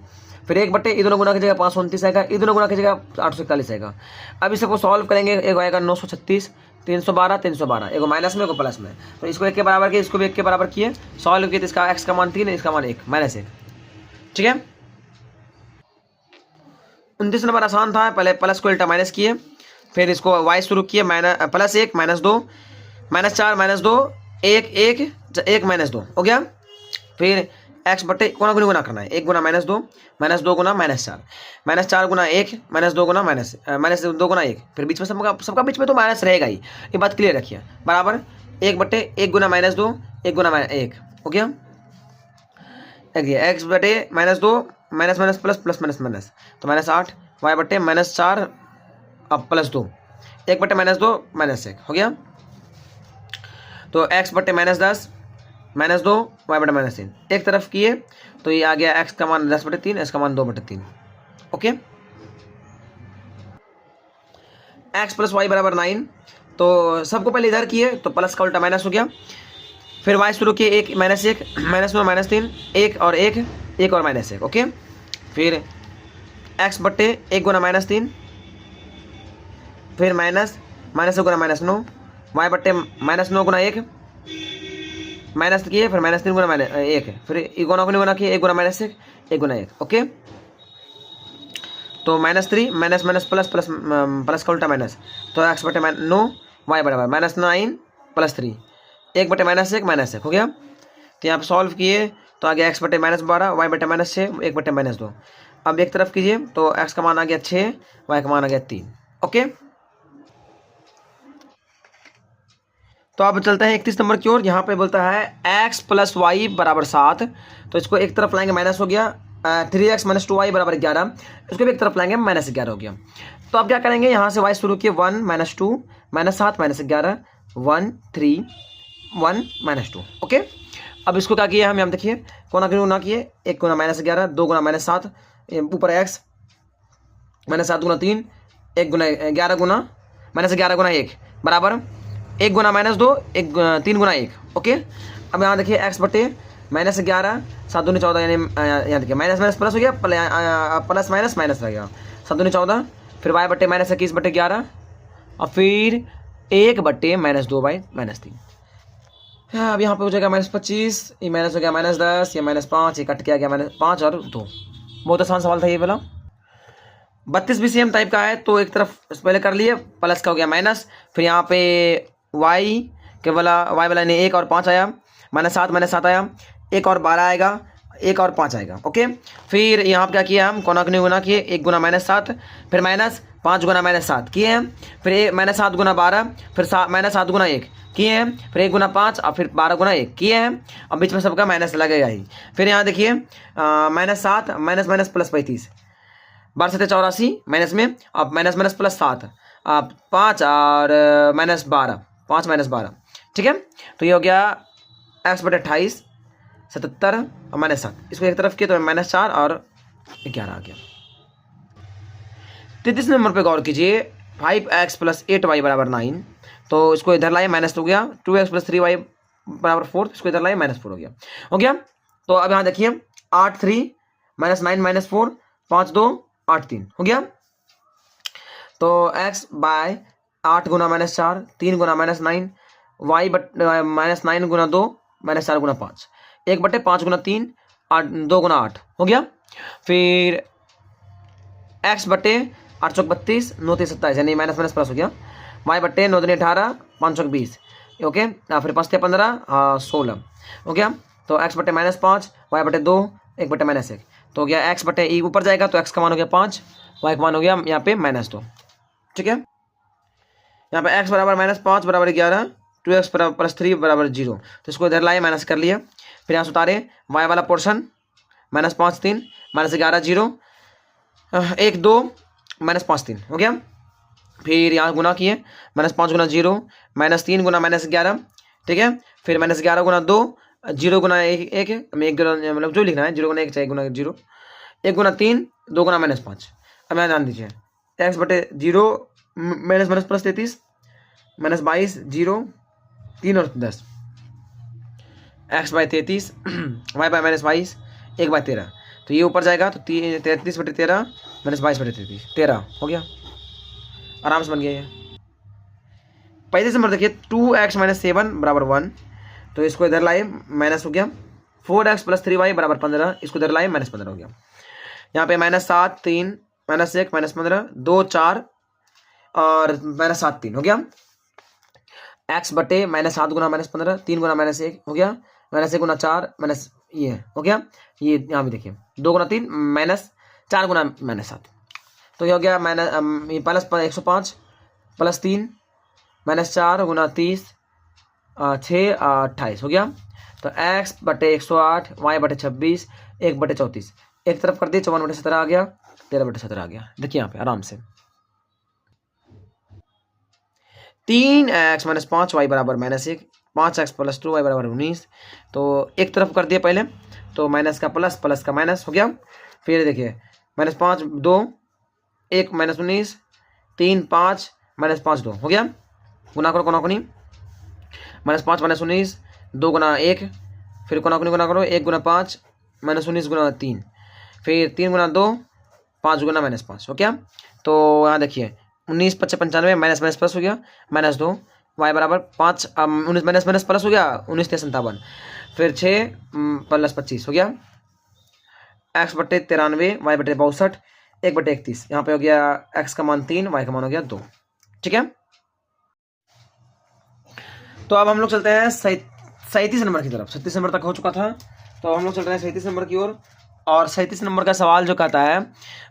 फिर 1/, ये दोनों गुना कीजिएगा 529 आएगा, ये दोनों गुना कीजिएगा 841 आएगा। अब इसको सॉल्व करेंगे, एक आएगा 936, 312 312, एगो माइनस में एगो प्लस में, तो इसको 1 के बराबर किए, इसको भी 1 के बराबर किए, सॉल्व किए तो इसका x का मान 3 है, इसका मान 1 माइनस 1। ठीक है, 29 नंबर आसान था, पहले प्लस को उल्टा माइनस किए, फिर इसको y शुरू किए, plus 1 minus 2 minus 4 minus 2 1 1 1 minus 2 हो गया। फिर x बटे गुना करना है, 1 गुना माइनस 2 गुना माइनस 4, माइनस 4 गुना 1 माइनस 2 गुना माइनस 2 गुना 1, फिर बीच में सबका बीच में तो माइनस रहेगा ही, ये बात क्लियर रखिए। बराबर 1/1 गुना माइनस 2 1 गुना 1 हो गया। x बटे minus 2 minus minus plus plus minus minus, तो माइनस 8, y बटे माइनस 4 अब प्लस 2, 1/-2 माइनस 1 हो गया। तो x बटे माइनस 10 माइनस 2 y बटे माइनस 3, एक तरफ किए तो ये आ गया x का मान 10/3, x का मान 2/3। ओके, x प्लस वाई बराबर 9, तो सबको पहले इधर किए तो प्लस का उल्टा माइनस हो गया। फिर y शुरू किए, 1 माइनस 1 माइनस 2 माइनस 3, 1 और 1 और माइनस 1। ओके, फिर x बटे 1 गुना माइनस 3, फिर माइनस 1 गुना माइनस 9, y बटे माइनस 9 गुना 1 माइनस किए, फिर माइनस 3 गुना माइनस 1, फिर गुना किए 1 गुना माइनस 1 गुना 1। ओके, तो -3 minus minus plus plus plus का उल्टा माइनस, तो x बटे 9 y बराबर माइनस 9 प्लस 3, 1/-1 माइनस 1 हो गया। तो यहाँ पे सॉल्व किए तो आ गया x बटे -12 y बटे -6 1/-2। अब एक तरफ कीजिए तो x का मान आ गया 6, y का मान आ गया 3। ओके, तो अब चलते हैं 31 नंबर की ओर। यहाँ पे बोलता है x प्लस वाई बराबर 7, तो इसको एक तरफ लाएंगे माइनस हो गया, 3x माइनस 2y बराबर 11, इसको भी एक तरफ लाएंगे माइनस 11 हो गया। तो अब क्या करेंगे, यहाँ से y शुरू किए 1 minus 2 minus 7 minus 11 1 3 1 minus 2। Okay, अब इसको क्या किया हम, यहाँ देखिए कोना गुना किए, 1 गुना माइनस 11 2 गुना माइनस 7, ऊपर x माइनस 7 गुना 3 1 गुना 11 गुना माइनस 11 गुना 1 बराबर 1 गुना माइनस 2 3 गुना 1। ओके, अब यहाँ देखिए x बटे माइनस 11 7 दूनी 14, यानी यहाँ देखिए माइनस माइनस प्लस हो गया, प्लस माइनस माइनस रह गया, 7 दूनी 14, फिर y बटे माइनस 21 बटे 11 और फिर 1 बटे माइनस 2 बाई माइनस 3। अब यहाँ पे हो जाएगा -25, ये माइनस हो गया -10, ये -5, ये कट के आ गया -5 और 2। बहुत आसान सवाल था ये वाला। 32 भी सेम टाइप का है, तो एक तरफ पहले कर लिए, प्लस का हो गया माइनस, फिर यहाँ पे y वाला ने 1 और 5 आया, -7 आया, 1 और 12 आएगा, 1 और 5 आएगा। ओके, फिर यहाँ पे क्या किया हम, कोना गुना किए, 1 गुना -7, फिर -5 गुना -7 किए हैं, फिर -7 गुना 12, फिर -7 गुना 1 किए हैं, फिर 1 गुना 5 और फिर 12 गुना 1 किए हैं। अब बीच में सबका माइनस लगेगा ही। फिर यहाँ देखिए -7 माइनस माइनस प्लस 35, 12 7 84 माइनस में, अब माइनस माइनस प्लस 7, अब 5 और -12 5 -12। ठीक है, तो ये हो गया x बटे 28 77 और -7, इसको एक तरफ किए तो -4 और 11 आ गया। 33 नंबर पे गौर कीजिए, 5x प्लस 8y बराबर 9, तो इसको इधर लाए माइनस हो गया। 2x प्लस 3y बराबर 4, इसको इधर लाए -4 हो गया। तो अब यहाँ देखिए 8 3 -9 -4 5 2 8 3 हो गया। तो x बाय 8 गुना -4 3 गुना -9 y -9 गुना 2 -4 गुना 5 1/5 गुना 3 8 2 गुना 8 हो गया। फिर x बटे 8 चौक 32 9 3 27 यानी माइनस माइनस प्लस हो गया। y बटे 9 दूनी 18 5 चौक 20 ओके। फिर 5 15 16 हो गया। तो x बटे -5 y बटे 2 1 बटे -1 तो हो गया। x बटे ई ऊपर जाएगा तो x का मान हो गया 5 y का मान हो गया यहाँ पे -2। ठीक है, यहाँ पे x बराबर -5 बराबर 11 2x प्लस 3 बराबर 0, तो इसको इधर लाए माइनस कर लिए। फिर यहाँ से उतारे y वाला पोर्शन -5 3 -11 0 1 2 -5 3 हो गया। फिर यहाँ गुना किए -5 गुना 0 -3 गुना -11 ठीक है। फिर -11 गुना 2 0 गुना 1 मतलब जो लिखना है 0 गुना 1 चाहिए गुना 0 1 गुना 3 2 गुना -5। अब यहाँ ध्यान दीजिए x बटे 0 माइनस प्लस 33 -22 0 3 और 10 x by 33 y by -22 1 by 13, तो ये ऊपर जाएगा तो 33 बटे 13 -22 बटे 33 13 हो गया। आराम से बन गया ये। पहले से नंबर देखिए 2x - 7 बराबर 1, तो इसको इधर लाए माइनस हो गया। 4x प्लस 3y बराबर 15, इसको इधर लाए -15 हो गया। यहाँ पे -7 3 -1 -15 2 4 और -7 3 हो गया। x बटे -7 गुना -15 3 गुना -1 हो गया। -1 गुना 4 माइनस ये हो गया। ये यहाँ भी देखिए 2 गुना 3 -4 गुना -7, तो ये हो गया प्लस 105 प्लस 3 -4 गुना 30 6 28 हो गया। तो x बटे 108 y बटे 26 1 बटे 34 एक तरफ कर दिए 54 बटे 17 आ गया 13 बटे 17 आ गया। देखिए यहाँ पे आराम से 3x - 5y बराबर -1 5x प्लस 2y बराबर 19, तो एक तरफ कर दिए पहले तो माइनस का प्लस प्लस का माइनस हो गया। फिर देखिए -5 2 1 -19 3 5 -5 2 हो गया। गुना करो कोना कोनी -5 -19 2 गुना 1 फिर कोना कोनी गुना करो 1 गुना 5 -19 गुना 3 फिर 3 गुना 2 5 गुना -5 हो गया। तो यहाँ देखिए 19 5 95 माइनस माइनस प्लस हो गया -2 y बराबर 5 19 माइनस माइनस प्लस हो गया 19 3 57 फिर 6 प्लस 25 हो गया। x बटे 93 y बटे 62 1 बटे 31 यहाँ पे हो गया x का मान 3 y का मान हो गया 2। ठीक है, तो अब हम लोग चलते हैं 37 नंबर की तरफ। 37 नंबर तक हो चुका था, तो हम लोग चल रहे हैं 37 नंबर की ओर। और 37 नंबर का सवाल जो कहता है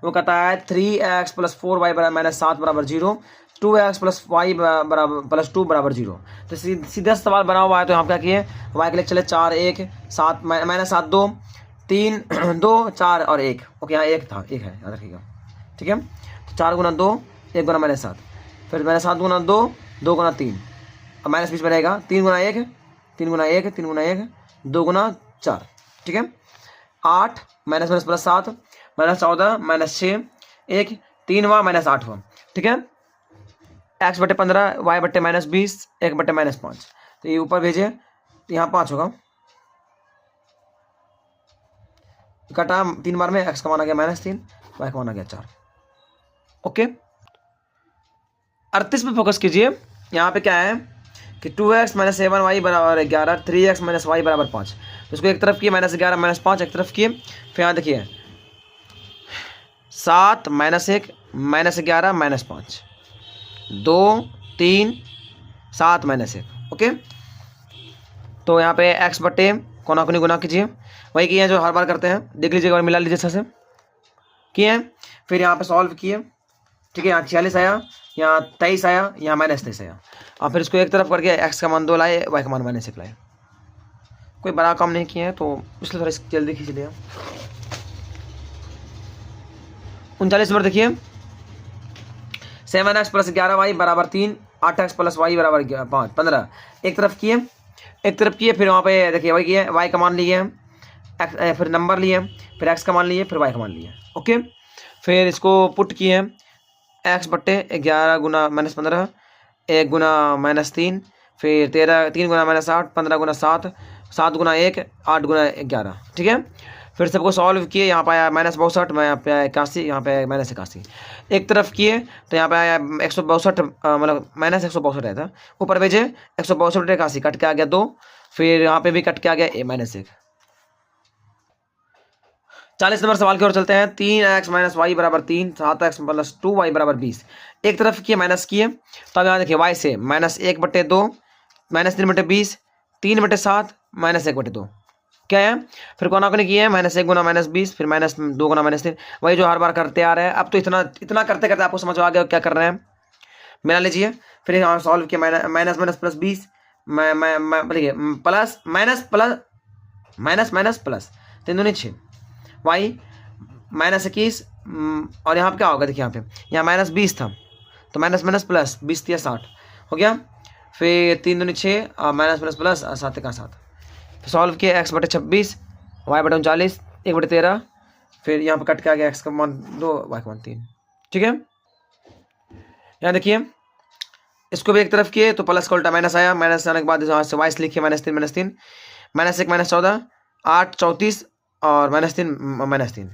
वो कहता है 3x प्लस 4y बराबर -7 बराबर 0 2x प्लस y बराबर प्लस 2 बराबर 0। तो सीधा सवाल बना हुआ है, तो यहाँ क्या किए y के लिए चले 4 1 7 -7 2 3 2 4 और 1 ओके। यहाँ 1 था 1 है याद रखिएगा। ठीक है, तो 4 गुना 2 1 गुना -7 फिर -7 गुना 2 2 गुना 3 अब माइनस बीच में रहेगा 3 गुना 1 3 गुना 1 3 गुना 1 2 गुना 4। ठीक है, 8 माइनस माइनस प्लस 7 -14 -6 1 3वां -8वां। ठीक है, x बटे 15 y बटे -20 1 बटे -5, तो ये ऊपर भेजे तो यहाँ 5 होगा कटा 3 बार में x का मान आ गया -3 y का मान आ गया 4। ओके, 38 पे फोकस कीजिए। यहाँ पे क्या है कि 2x - 7y बराबर 11 3x - y बराबर 5, तो इसको एक तरफ किए -11 -5 एक तरफ किए। फिर यहाँ देखिए 7 -1 -11 -5 2 3 7 -1 ओके। तो यहाँ पे x बटे कोना कोनी गुना कीजिए, वही किए जो हर बार करते हैं, देख लीजिए और मिला लीजिए अच्छे से किए। फिर यहाँ पे सॉल्व किए। ठीक है, यहाँ 46 आया यहाँ 23 आया यहाँ -23 आया। और फिर इसको एक तरफ करके x का मान 2 लाए y का मान -1 लाए। कोई बड़ा काम नहीं किया है तो इसलिए थोड़ा जल्दी खींच लिया। 39 नंबर देखिए 7x प्लस 11y बराबर 3 8x प्लस y बराबर 5 15 एक तरफ किए फिर वहाँ पे देखिए वही किए y का मान लिए फिर नंबर लिए फिर x का मान लिए फिर y का मान लिए ओके। फिर इसको पुट किए एक्स बट्टे 11 गुना -15, 1 गुना -3, फिर 3 गुना -8, 15 गुना 7, 7 गुना 1, 8 गुना 11। ठीक है, फिर सबको सॉल्व किए, यहाँ पे आया -62, यहाँ पे आया 81, यहाँ पे आया -81। एक तरफ किए तो यहाँ पे आया 162, मतलब -162 आया था। ऊपर भेजे 162 बटे 81, कट के आ गया 2, फिर यहाँ पे भी कट के आ गया -1। 40 नंबर सवाल की ओर चलते हैं। 3x - y बराबर 3, 7x + 2y बराबर 20। एक तरफ किए माइनस किए, तो अब यहाँ देखिए y से -1 बटे 2, -3 बटे 20, 3 बटे 7, -1 बटे 2 क्या है। फिर कोना कोनी किए हैं, -1 गुना -20, फिर -2 गुना -3, वही जो हर बार करते आ रहे हैं। अब तो इतना करते करते आपको समझ आ गया क्या कर रहे हैं। मिला लीजिए, फिर यहाँ सॉल्व किया, माइनस प्लस 20, देखिए plus minus plus minus plus 3 दूनी 6, वाई -21, और यहाँ पे क्या होगा, देखिए यहाँ -20 था, तो माइनस प्लस 20 दिया 60 हो गया। फिर 3 दूनी 6, माइनस प्लस 7 का 7। फिर सॉल्व किया, x बटे 26, y बटे 39, 1 बटे 13, फिर यहाँ पर कट के आ गया x का मान 2, y का मान 3। ठीक है, यहाँ देखिए इसको भी एक तरफ किए तो प्लस का उल्टा माइनस आया, माइनस आने के बाद यहाँ से वाइस लिखिए -3 -3, -1 -14, 8 34, और -3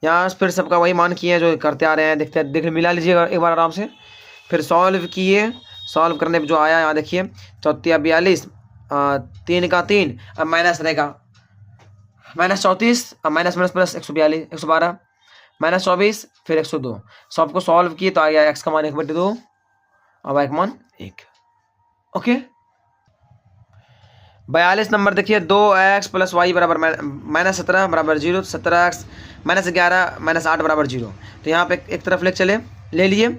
यहाँ फिर सबका वही मान किए जो करते आ रहे हैं। देखते मिला लीजिएगा एक बार आराम से। फिर सॉल्व किए, सॉल्व करने पर जो आया यहाँ देखिए 34 42, 3 का 3, अब माइनस रहेगा -34, अब माइनस प्लस 142 112, -24, फिर 102। सबको सॉल्व किए तो आ गया x का मान 1 बटे 2, अब y का मान 1। ओके, 42 नंबर देखिए, 2x + y बराबर -17 बराबर 0, 17x -11 -8 बराबर 0। तो यहाँ पे एक तरफ ले लिए।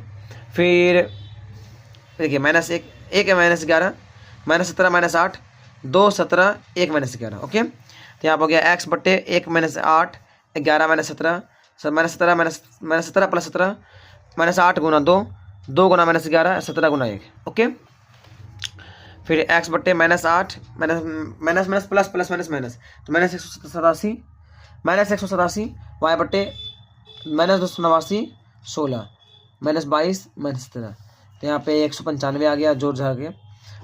फिर देखिए -1 1 है -11, -17 -8, 2 17 1 -11। ओके, तो यहाँ पर हो गया x बट्टे 1 -8, 11 -17, -17 + 17, -8 गुना 2, 2 गुना -11, 17 गुना 1। ओके, फिर x बट्टे -8, माइनस प्लस प्लस माइनस, तो -187, y बट्टे -289, 16, -22, -17। तो यहाँ पे 195 आ गया, जोड़ झाड़ के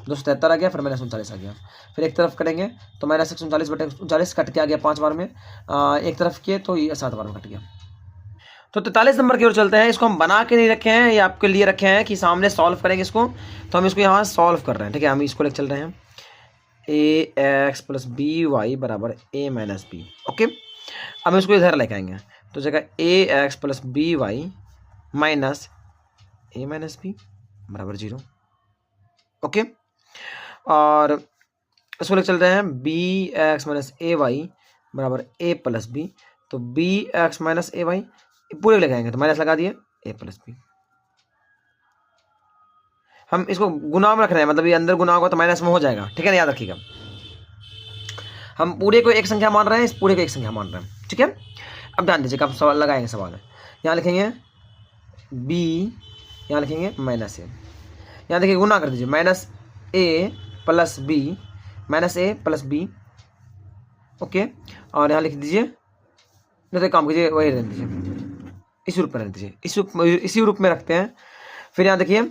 273 आ गया, फिर -39 आ गया। फिर एक तरफ करेंगे तो -139 बटे 39 कट के आ गया 5 बार में, एक तरफ किए तो ये 7 बार में कट गया। तो 43 नंबर की ओर चलते हैं। इसको हम बना के नहीं रखे हैं, ये आपके लिए रखे हैं कि सामने सॉल्व करेंगे इसको, तो हम इसको यहाँ सॉल्व कर रहे हैं। ठीक है, हम इसको लेकर चल रहे हैं, ax + by बराबर a - b। ओके, अब हम इसको इधर लेके आएंगे, तो जगह ax + by minus a - b बराबर 0। ओके, और इसको लेकर चल रहे हैं bx - ay बराबर a + b, तो bx - ay पूरे लगाएंगे तो माइनस लगा दिए a + b। हम इसको गुना में रख रहे हैं, मतलब ये अंदर गुना होगा तो माइनस में हो जाएगा। ठीक है ना, याद रखिएगा, हम पूरे को एक संख्या मान रहे हैं, इस पूरे को एक संख्या मान रहे हैं। ठीक है, अब ध्यान दीजिएगा, आप सवाल लगाएंगे, सवाल यहाँ लिखेंगे b, यहाँ लिखेंगे -a, यहाँ देखिए गुना कर दीजिए, -a + b, -a + b। Okay, और यहाँ लिख दीजिए, नहीं तो काम कीजिए वही रहने दीजिए, इसी रूप में रहने दीजिए, इसी रूप में रखते हैं। फिर यहाँ देखिए -a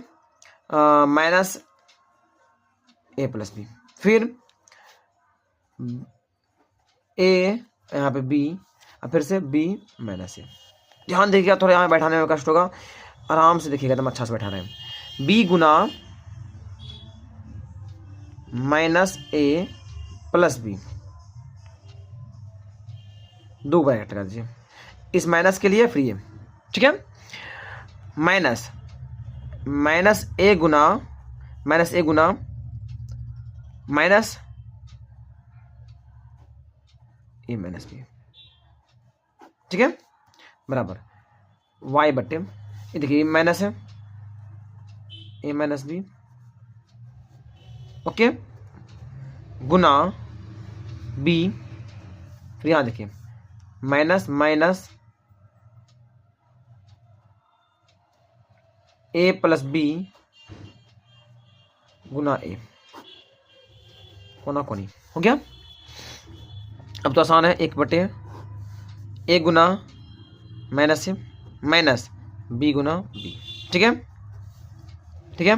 + b, फिर a, यहाँ पे b, और फिर से b -a। ध्यान देखिएगा, थोड़ा यहाँ बैठाने में कष्ट होगा, आराम से देखिएगा, एकदम अच्छा से बैठा रहे हैं। b Guna -a + b, 2 bracket लगा दीजिए, इस माइनस के लिए फ्री है। ठीक है, minus -a Guna minus a - b। ठीक है, बराबर y बट्टे, ये देखिए माइनस है a - b। Okay, Guna b, फिर यहाँ देखिए minus a + b Guna a, कोना कोनी हो गया। अब तो आसान है, 1 बटे a Guna minus b Guna b। ठीक है, ठीक है।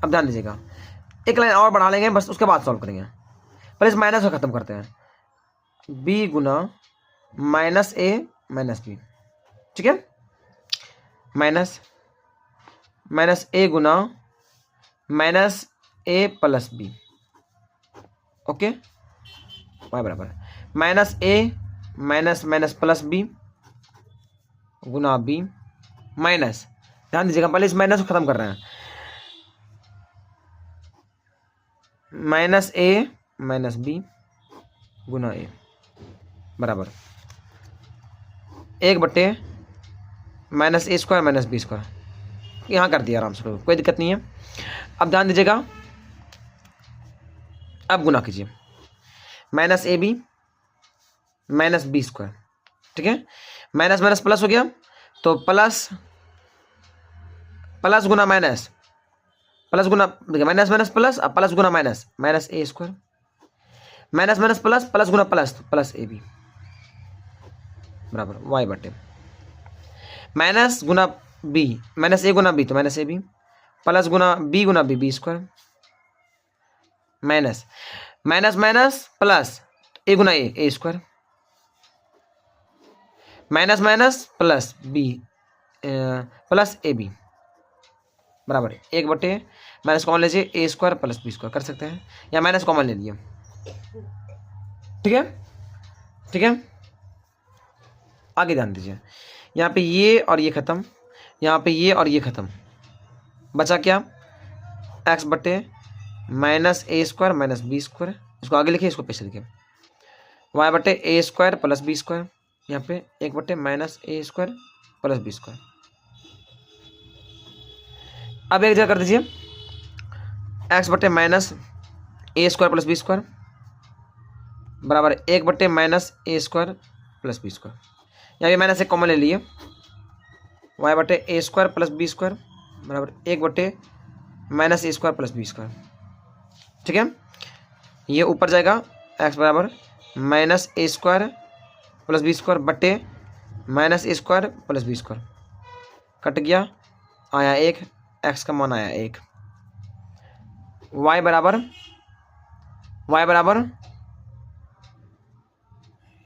अब ध्यान दीजिएगा, एक लाइन और बढ़ा लेंगे बस, उसके बाद सॉल्व करेंगे। पहले इस माइनस को खत्म करते हैं, बी गुना माइनस ए माइनस बी, ठीक है, माइनस माइनस ए गुना माइनस ए प्लस बी, ओके, वाई बराबर माइनस ए माइनस माइनस प्लस बी गुना बी माइनस, ध्यान दीजिएगा पहले इस माइनस को खत्म कर रहे हैं, माइनस ए माइनस बी गुना ए बराबर 1/, minus A square minus B square, यहाँ कर दिया आराम से, कोई दिक्कत नहीं है। अब ध्यान दीजिएगा, अब गुना कीजिए, minus A B minus B square, ठीक है, माइनस माइनस प्लस हो गया, तो प्लस प्लस गुना माइनस, प्लस गुना माइनस माइनस प्लस, अब प्लस गुना minus, minus A square, minus minus plus, plus गुना प्लस, तो प्लस ए बी बराबर y/, माइनस गुना बी, माइनस ए गुना बी तो माइनस ए बी, प्लस गुना B B square, minus minus minus plus A गुना A square, minus minus plus b plus A B बराबर 1/, minus common लीजिए, a square plus B square कर सकते हैं, या माइनस कॉमन ले लिया, ठीक है, ठीक है। आगे ध्यान दीजिए, यहाँ पे ये और ये खत्म, यहाँ पे ये और ये खत्म, बचा क्या, x/, minus A square minus B square, इसको आगे लिखिए, इसको पीछे लिखिए, y/, ए स्क्वायर प्लस बी स्क्वायर, यहाँ पे 1/, minus A square plus B square. अब एक जगह कर दीजिए, x/, minus A square plus B square बराबर 1/, minus A square plus B square, यहाँ पे माइनस एक कॉमन ले लिए, y/, ए स्क्वायर प्लस बी स्क्वायर बराबर 1/, minus A square plus B square, ठीक है। ये ऊपर जाएगा, x बराबर minus A square plus B square बटे minus A square plus B square, cut गया, आया 1, x का मान आया 1, y बराबर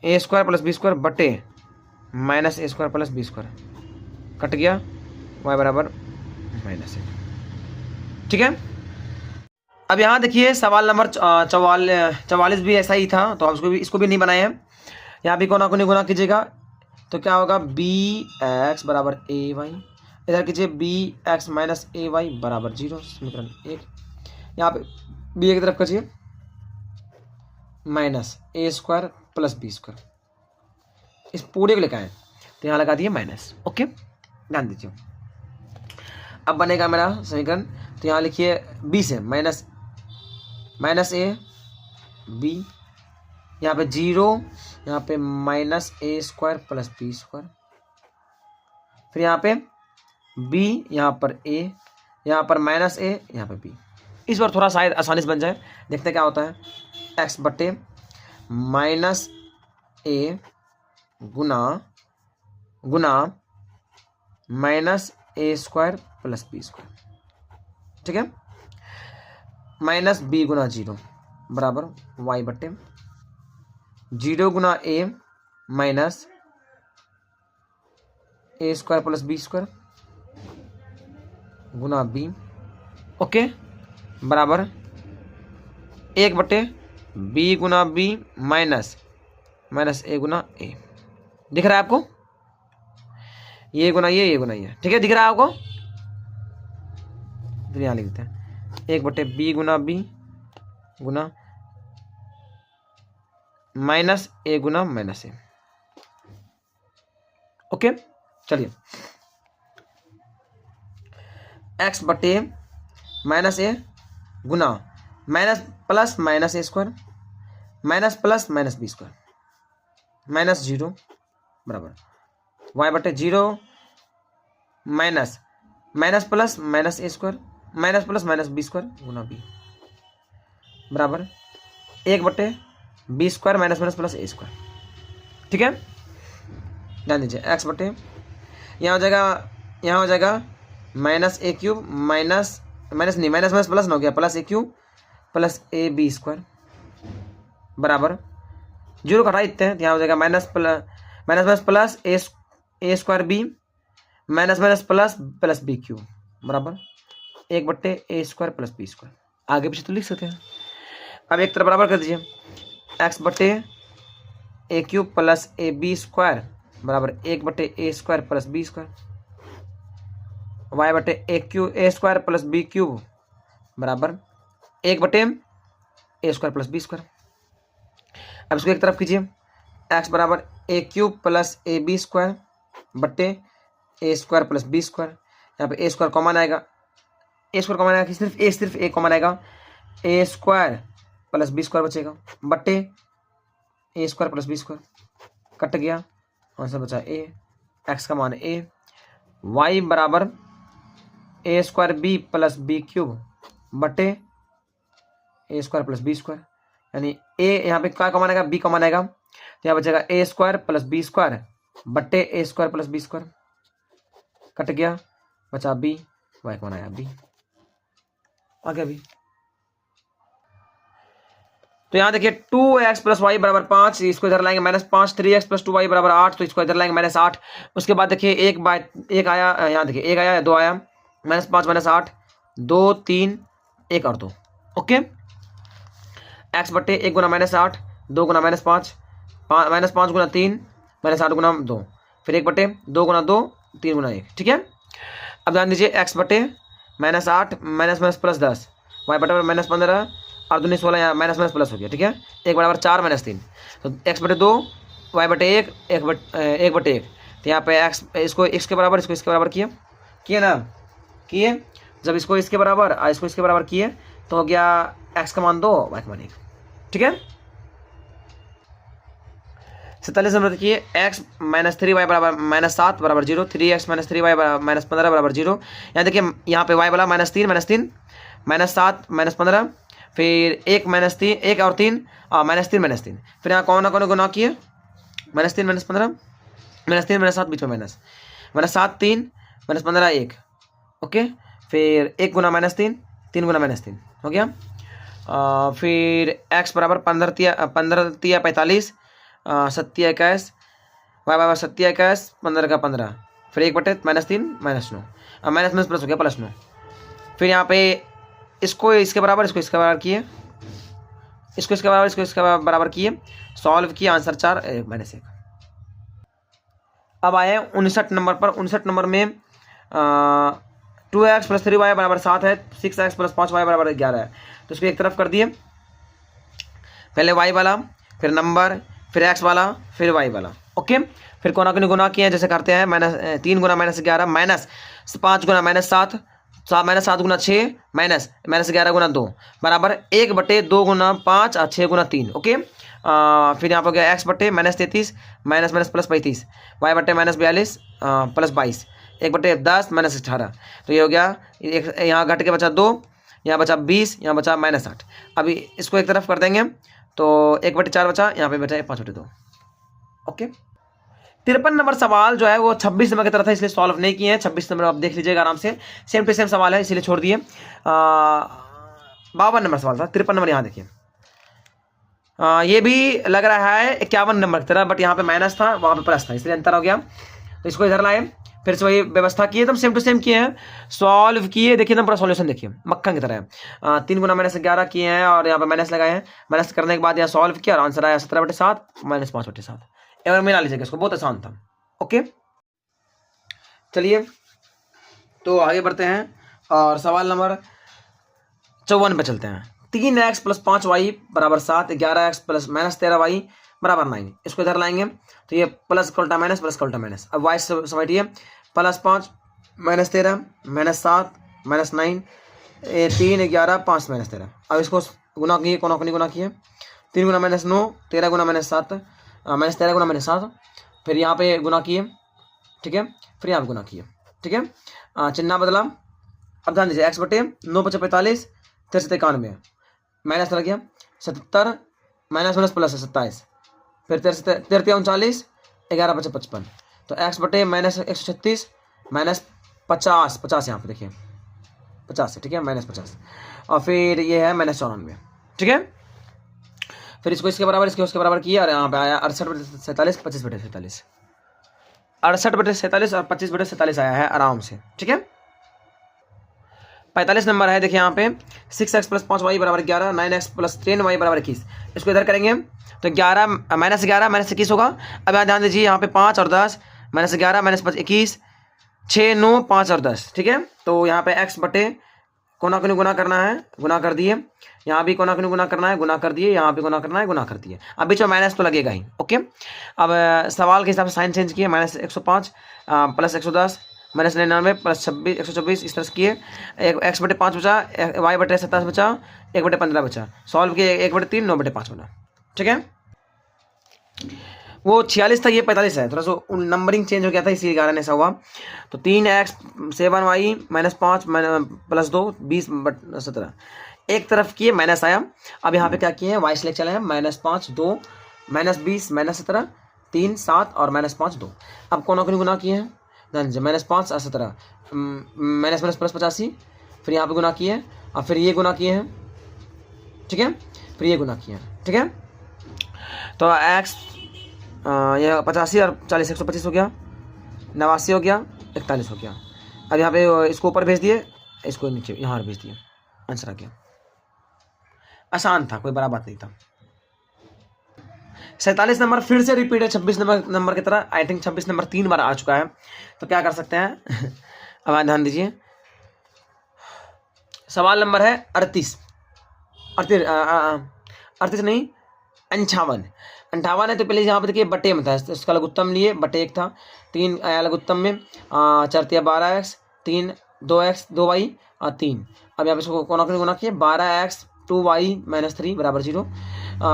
A square plus B square बटे minus A square plus B square, cut गया, y बराबर -1, ठीक है। अब यहाँ देखिए सवाल नंबर 44 भी ऐसा ही था, तो हम इसको भी नहीं बनाए हैं, यहाँ भी कोना कोनी गुना कीजिएगा, तो क्या होगा, bx बराबर ए वाई, इधर कीजिए bx माइनस ए वाई बराबर 0, समीकरण 1, यहाँ पे बी की तरफ कीजिए, minus A square plus B square, इस पूरे को लिखा है तो यहाँ लगा दिए माइनस, ओके, ध्यान दीजिए। अब बनेगा मेरा समीकरण, तो यहाँ लिखिए बी से माइनस ए बी, यहाँ पे 0, यहाँ पे minus A square plus B square, फिर यहाँ पे बी, यहाँ पर ए, यहाँ पर माइनस ए, यहाँ पे बी। इस बार थोड़ा शायद आसानी से बन जाए, देखते क्या होता है, x/, माइनस ए गुना minus A square plus B square, ठीक है, माइनस बी गुना 0 बराबर y/, 0 Guna A minus A square plus B square गुना बी, ओके, बराबर 1/, बी गुना बी माइनस ए गुना ए, दिख रहा है आपको, ये गुना ये गुना ये, ठीक है, दिख रहा है आपको, तो यहाँ लिख देते हैं 1/, बी गुना बी गुना माइनस ए गुना माइनस ए, ओके। चलिए x/, माइनस ए गुना minus plus minus A square minus plus minus B square minus 0 बराबर y/, 0 minus minus plus minus A square minus plus minus B square गुना B बराबर 1/, B square minus minus plus ए square, ठीक है। ध्यान दीजिए x/, यहाँ हो जाएगा minus A cube minus minus नहीं माइनस माइनस प्लस ना हो गया, plus a cube plus A b square बराबर जीरो का हटा देते हैं, यहाँ हो जाएगा माइनस माइनस प्लस ए square b minus minus plus plus b cube बराबर 1/a² प्लस बी स्क्वायर। आगे पीछे तो लिख सकते हैं। अब एक तरफ बराबर कर दीजिए, x/a³ प्लस ए बी स्क्वायर बराबर 1/a² plus B square, y/a² plus b cube बराबर 1/a² प्लस बी स्क्वायर। अब इसको एक तरफ कीजिए, x बराबर a³ प्लस ए बी स्क्वायर बट्टे a² प्लस बी स्क्वायर। यहाँ पे a² कॉमन आएगा, a² कॉमन आएगा, सिर्फ a कॉमन आएगा, a² प्लस बी स्क्वायर बचेगा बट्टे a² plus B square cut गया, आंसर बचा a, x का मान a, y बराबर a² B plus b cube बटे a² प्लस बी स्क्वायर, यानी a यहाँ पे क्या कॉमन आएगा, b कॉमन आएगा, तो यहाँ बचेगा a² प्लस बी स्क्वायर बट्टे a² plus B square cut गया, बचा b, y कॉमन आया b, आ गया b। तो यहाँ देखिए 2x प्लस वाई बराबर 5, इसको इधर लाएंगे -5, 3x प्लस 2y बराबर 8, तो इसको इधर लाएंगे -8। उसके बाद देखिए एक आया, यहाँ देखिए एक आया 2 आया, -5 -8 2 3 1 और 2, ओके। x बट्टे 1 गुना -8 2 गुना -5 -5 गुना 3 -8 गुना 2, फिर 1 बट्टे 2 गुना 2 3 गुना 1, ठीक है। अब ध्यान दीजिए x बट्टे -8 माइनस प्लस 10 y बटे -15 और 2 16 यहाँ माइनस माइनस प्लस हो गया, ठीक है। 1 बराबर 4 -3, तो x बटे 2 y बटे 1 1 बटे 1, तो यहाँ पे x इसको x के बराबर इसको इसके बराबर किए ना, किए। जब इसको इसके बराबर और इसको इसके बराबर किए तो हो गया x का मान 2 y का मान 1, ठीक है। 47 नंबर देखिए x -3y बराबर -7 बराबर 0, 3x -3y -15 बराबर 0। यहाँ देखिए यहाँ पे y वाला -3 -7 -15, फिर 1 -3 1 और 3 -3 फिर यहाँ कौन गुना किए, -3 -15 -3 -7 बीच में -7 3 -15 1, ओके। फिर 1 गुना -3 3 गुना -3 हो गया। फिर x बराबर 15 तिया 45 7 21 y बराबर 7 21 15 का 15, फिर 1 बटे -3 -9 माइनस प्लस हो गया +9। फिर यहाँ पे इसको इसके बराबर इसको इसके बराबर किए, इसको इसके बराबर इसको इसके बराबर किए, सॉल्व किया, आंसर 4 -1। अब आए 59 नंबर पर। 59 नंबर में 2x प्लस 3y बराबर 7 है, 6x प्लस 5y बराबर 11 है, तो इसको एक तरफ कर दिए, पहले y वाला फिर नंबर फिर x वाला फिर y वाला, ओके। फिर कोना कोनी गुना किए जैसे करते हैं, -3 गुना -11 -5 गुना -7 -7 गुना 6 -11 गुना 2 बराबर 1 बटे 2 गुना 5 और 6 गुना 3, ओके। फिर यहाँ पर गया x बटे -33 माइनस प्लस 35 y बटे -42 प्लस 22 1 बटे 10 -18, तो ये हो गया, यहाँ घट के बचा 2, यहाँ बचा 20, यहाँ बचा -8। अभी इसको एक तरफ कर देंगे तो 1 बटे 4 बचा, यहाँ पे बचा 5 बटे 2, ओके। 53 नंबर सवाल जो है वो 26 नंबर की तरह था, इसलिए सॉल्व नहीं किए हैं। 26 नंबर आप देख लीजिएगा आराम से, सेम टू सेम सवाल है इसलिए छोड़ दिए। 52 नंबर सवाल था, 53 नंबर यहाँ देखिए। ये भी लग रहा है 51 नंबर की तरह, बट यहाँ पे माइनस था वहाँ पे प्लस था, इसलिए अंतर हो गया। तो इसको इधर लाए, फिर से वही व्यवस्था किए, एकदम सेम टू सेम किए हैं, सॉल्व किए। देखिए एकदम पूरा सॉल्यूशन देखिए मक्खन की तरह है। 3 गुना -11 किए हैं और यहाँ पे माइनस लगाए हैं, माइनस करने के बाद यहाँ सॉल्व किया और आंसर आया 17 बटे 7 -5 बटे 7। एक बार मिला लीजिएगा इसको, बहुत आसान था, ओके। चलिए तो आगे बढ़ते हैं और सवाल नंबर 54 पे चलते हैं। 3x प्लस 5y बराबर 7, 11x प्लस -13y बराबर 9, इसको इधर लाएंगे तो ये प्लस का उल्टा माइनस, प्लस का उल्टा माइनस। अब y समझिए, +5 -13 -7 -9 3 11 5 -13। अब इसको गुना किए, कोना कोनी गुना किए, 3 गुना -9 13 गुना -7 -13 गुना -7, फिर यहाँ पे गुना किए, ठीक है, फिर यहाँ पे गुना किए, ठीक है। चिन्ह बदला। अब ध्यान दीजिए, x बटे 9 × 45 63 91 माइनस लग गया 77 माइनस प्लस है 27, फिर 33 39 11 × 55, तो x बटे -136 माइनस 50, 50 यहाँ पे देखिए 50 है, ठीक है, -50, और फिर ये है -94, ठीक है। फिर इसको इसके बराबर, इसके उसके बराबर किया और यहाँ पे आया 68/47, 25/47, 68/47 और 25/47 आया है आराम से, ठीक है। 45 नंबर है, देखिए यहाँ पे 6x + 5y = 11, 9x + 10y = 21। इसको इधर करेंगे तो 11 -11 -21 होगा। अब यहाँ ध्यान दीजिए, यहाँ पे 5 और 10, -11 -21, 6 9 5 और 10, ठीक है। तो यहाँ पे x बटे कोना कोनी गुना करना है, गुना कर दिए, यहाँ भी कोना कोनी गुना करना है, गुना कर दिए, यहाँ भी गुना करना है, गुना कर दिए। अब बीच में माइनस तो लगेगा ही, ओके। अब सवाल के हिसाब से साइन चेंज किए, -105 + 110 -99 + 26 124, इस तरह से किए। x बटे 5 बचा, y बटे 27 बचा, 1 बटे 15 बचा, सॉल्व किए, 1 बटे 3 9 बटे 5 बना, ठीक है। वो 46 था, ये 45 है, थोड़ा सा नंबरिंग चेंज हो गया था, इसी कारण ऐसा हुआ। तो 3x 7y -5 + 2 20/17, एक तरफ किए माइनस आया। अब यहाँ पे क्या किए हैं, वाई सिलेक्ट चला है, -5 2 -20 -17 3 7 और -5 2। अब कोना कोनी गुना किए हैं, -5 और 17 -+85, फिर यहाँ पे गुना किए और फिर ये गुना किए हैं, ठीक है, फिर ये गुना किए हैं, ठीक है। तो x ये 85 और 40 125 हो गया, 89 हो गया, 41 हो गया। अब यहाँ पे इसको ऊपर भेज दिए, इसको नीचे यहाँ भेज दिए, आंसर आ गया। आसान था, कोई बड़ा बात नहीं था। 47 नंबर फिर से रिपीट है 26 नंबर की तरह। आई थिंक 26 नंबर 3 बार आ चुका है, तो क्या कर सकते हैं अब ध्यान दीजिए। सवाल नंबर है 38 नहीं 58 है। तो पहले यहाँ पे देखिए बटे में था, इसका लघुत्तम लिए, बटे 1 था, 3 आया लघुत्तम में, 4 × 12x 3 2x 2y और 3। अब यहाँ पे इसको कोना कोनी गुना किए, 12x 2y - 3 = 0,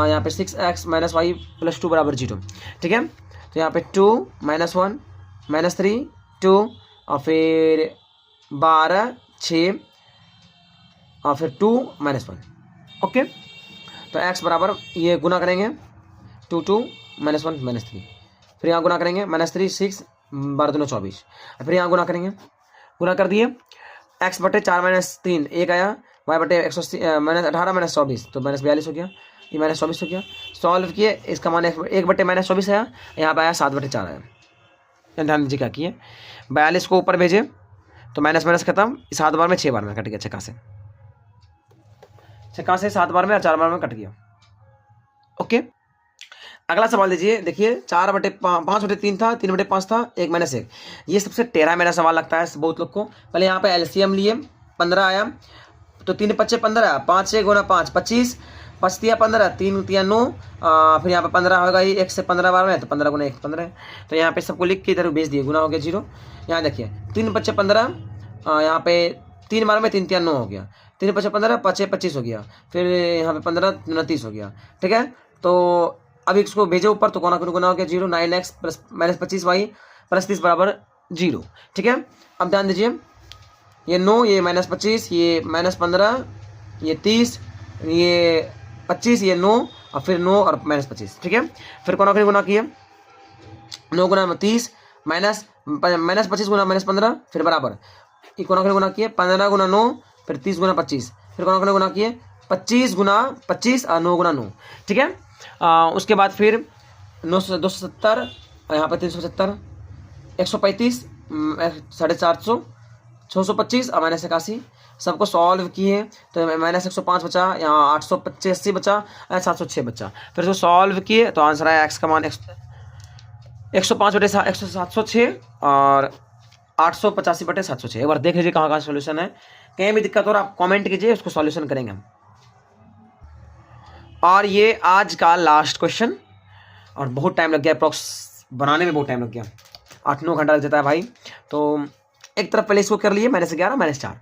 यहाँ पे 6x - y + 2 = 0, ठीक है। तो यहाँ पे 2 - 1 - 3 2 और फिर 12 6 और फिर 2 - 1, ओके। तो x बराबर ये गुना करेंगे 2 2 - 1 - 3, फिर यहाँ गुना करेंगे -3 6 12 दूनी 24, फिर यहाँ गुना करेंगे, गुना कर दिए, x बटे 4 - 3 1 आया, y बटे 18 - 24 तो -42 हो गया, ये -24 हो गया। सॉल्व किए, इसका मान 1 बटे -24 आया, यहाँ पे आया 7 बटे 4 आया। ध्यान दीजिए क्या किए, 42 को ऊपर भेजे तो माइनस खत्म, 7 बार में 6 बार में कट गया, छक्का से 7 बार में और 4 बार में कट गया, ओके। अगला सवाल लीजिए, देखिए 5 बटे 3 था, 3 बटे 5 था, 1 - 1। ये सबसे टेढ़ा मेरा सवाल लगता है बहुत लोग को। पहले यहाँ पे एलसीएम लिए, 15 आया, तो 3 × 5 = 15, 5 6 × 5 25, 5 × 15 3 × 3 9, फिर यहाँ पे 15 होगा, 1 से 15 बार में, तो 15 × 1 15 है। तो यहाँ पे सबको लिख के इधर भेज दिए, गुना हो गया 0। यहाँ देखिए 3 × 5 = 15, यहाँ पे 3 बार में 3 × 3 9 हो गया, 3 × 5 = 15, 5 6 25 हो गया, फिर यहाँ पे 15 29 हो गया, ठीक है। तो अब इसको भेजो ऊपर, तो कोना कोनी गुना हो गया 0, 9x + -25y + 30 = 0, ठीक है। अब ध्यान दीजिए, ये 9 ये -25 ये -15 ये 30 ये 25 ये 9 और फिर 9 और -25, ठीक है। फिर कोना कोनी गुना किए, 9 × 30 -25 गुना -15 फिर बराबर, ये कोना कोनी गुना किए, 15 × 9 फिर 30 × 25, फिर कोना कोनी गुना किए 25 × 25 और 9 × 9, ठीक है। उसके बाद फिर 270 यहाँ पर 370 135 450 625 और -81, सबको सॉल्व किए तो -105 बचा, यहाँ 885 बचा, 706 बचा। फिर इसको सॉल्व किए तो आंसर आया x का मान 105 बटे 706 और 885 बटे 706। एक बार देख लीजिए कहाँ सोल्यूशन है, कहीं भी दिक्कत हो रहा आप कमेंट कीजिए, उसको सॉल्यूशन करेंगे हम। और ये आज का लास्ट क्वेश्चन, और बहुत टाइम लग गया, अप्रॉक्स बनाने में बहुत टाइम लग गया, 8-9 घंटा लग जाता है भाई। तो एक तरफ पहले इसको कर लिए -11 -4,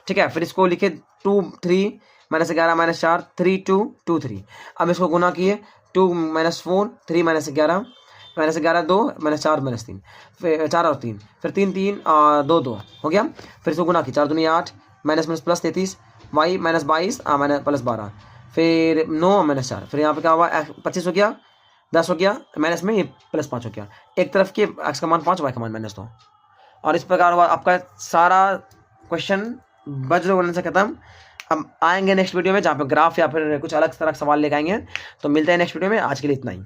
ठीक है। फिर इसको लिखे 2 3 -11 -4 3 2 2 3। अब इसको गुना किए 2 - 4 3 -11 -11 2 -4 -3, फिर 4 और 3, फिर 3 3 2 2 हो गया। फिर इसको गुना किया 4 दूनी 8 -+33 y -22 +12, फिर 9 -4, फिर यहाँ पे क्या हुआ 25 हो गया, 10 हो गया, माइनस में ये +5 हो गया। एक तरफ के x का मान 5 y का मान -2, और इस प्रकार हुआ आपका सारा क्वेश्चन वज्रगुणन से खत्म। अब आएंगे नेक्स्ट वीडियो में जहाँ पे ग्राफ या फिर कुछ अलग तरह का सवाल लेके आएंगे। तो मिलते हैं नेक्स्ट वीडियो में, आज के लिए इतना ही।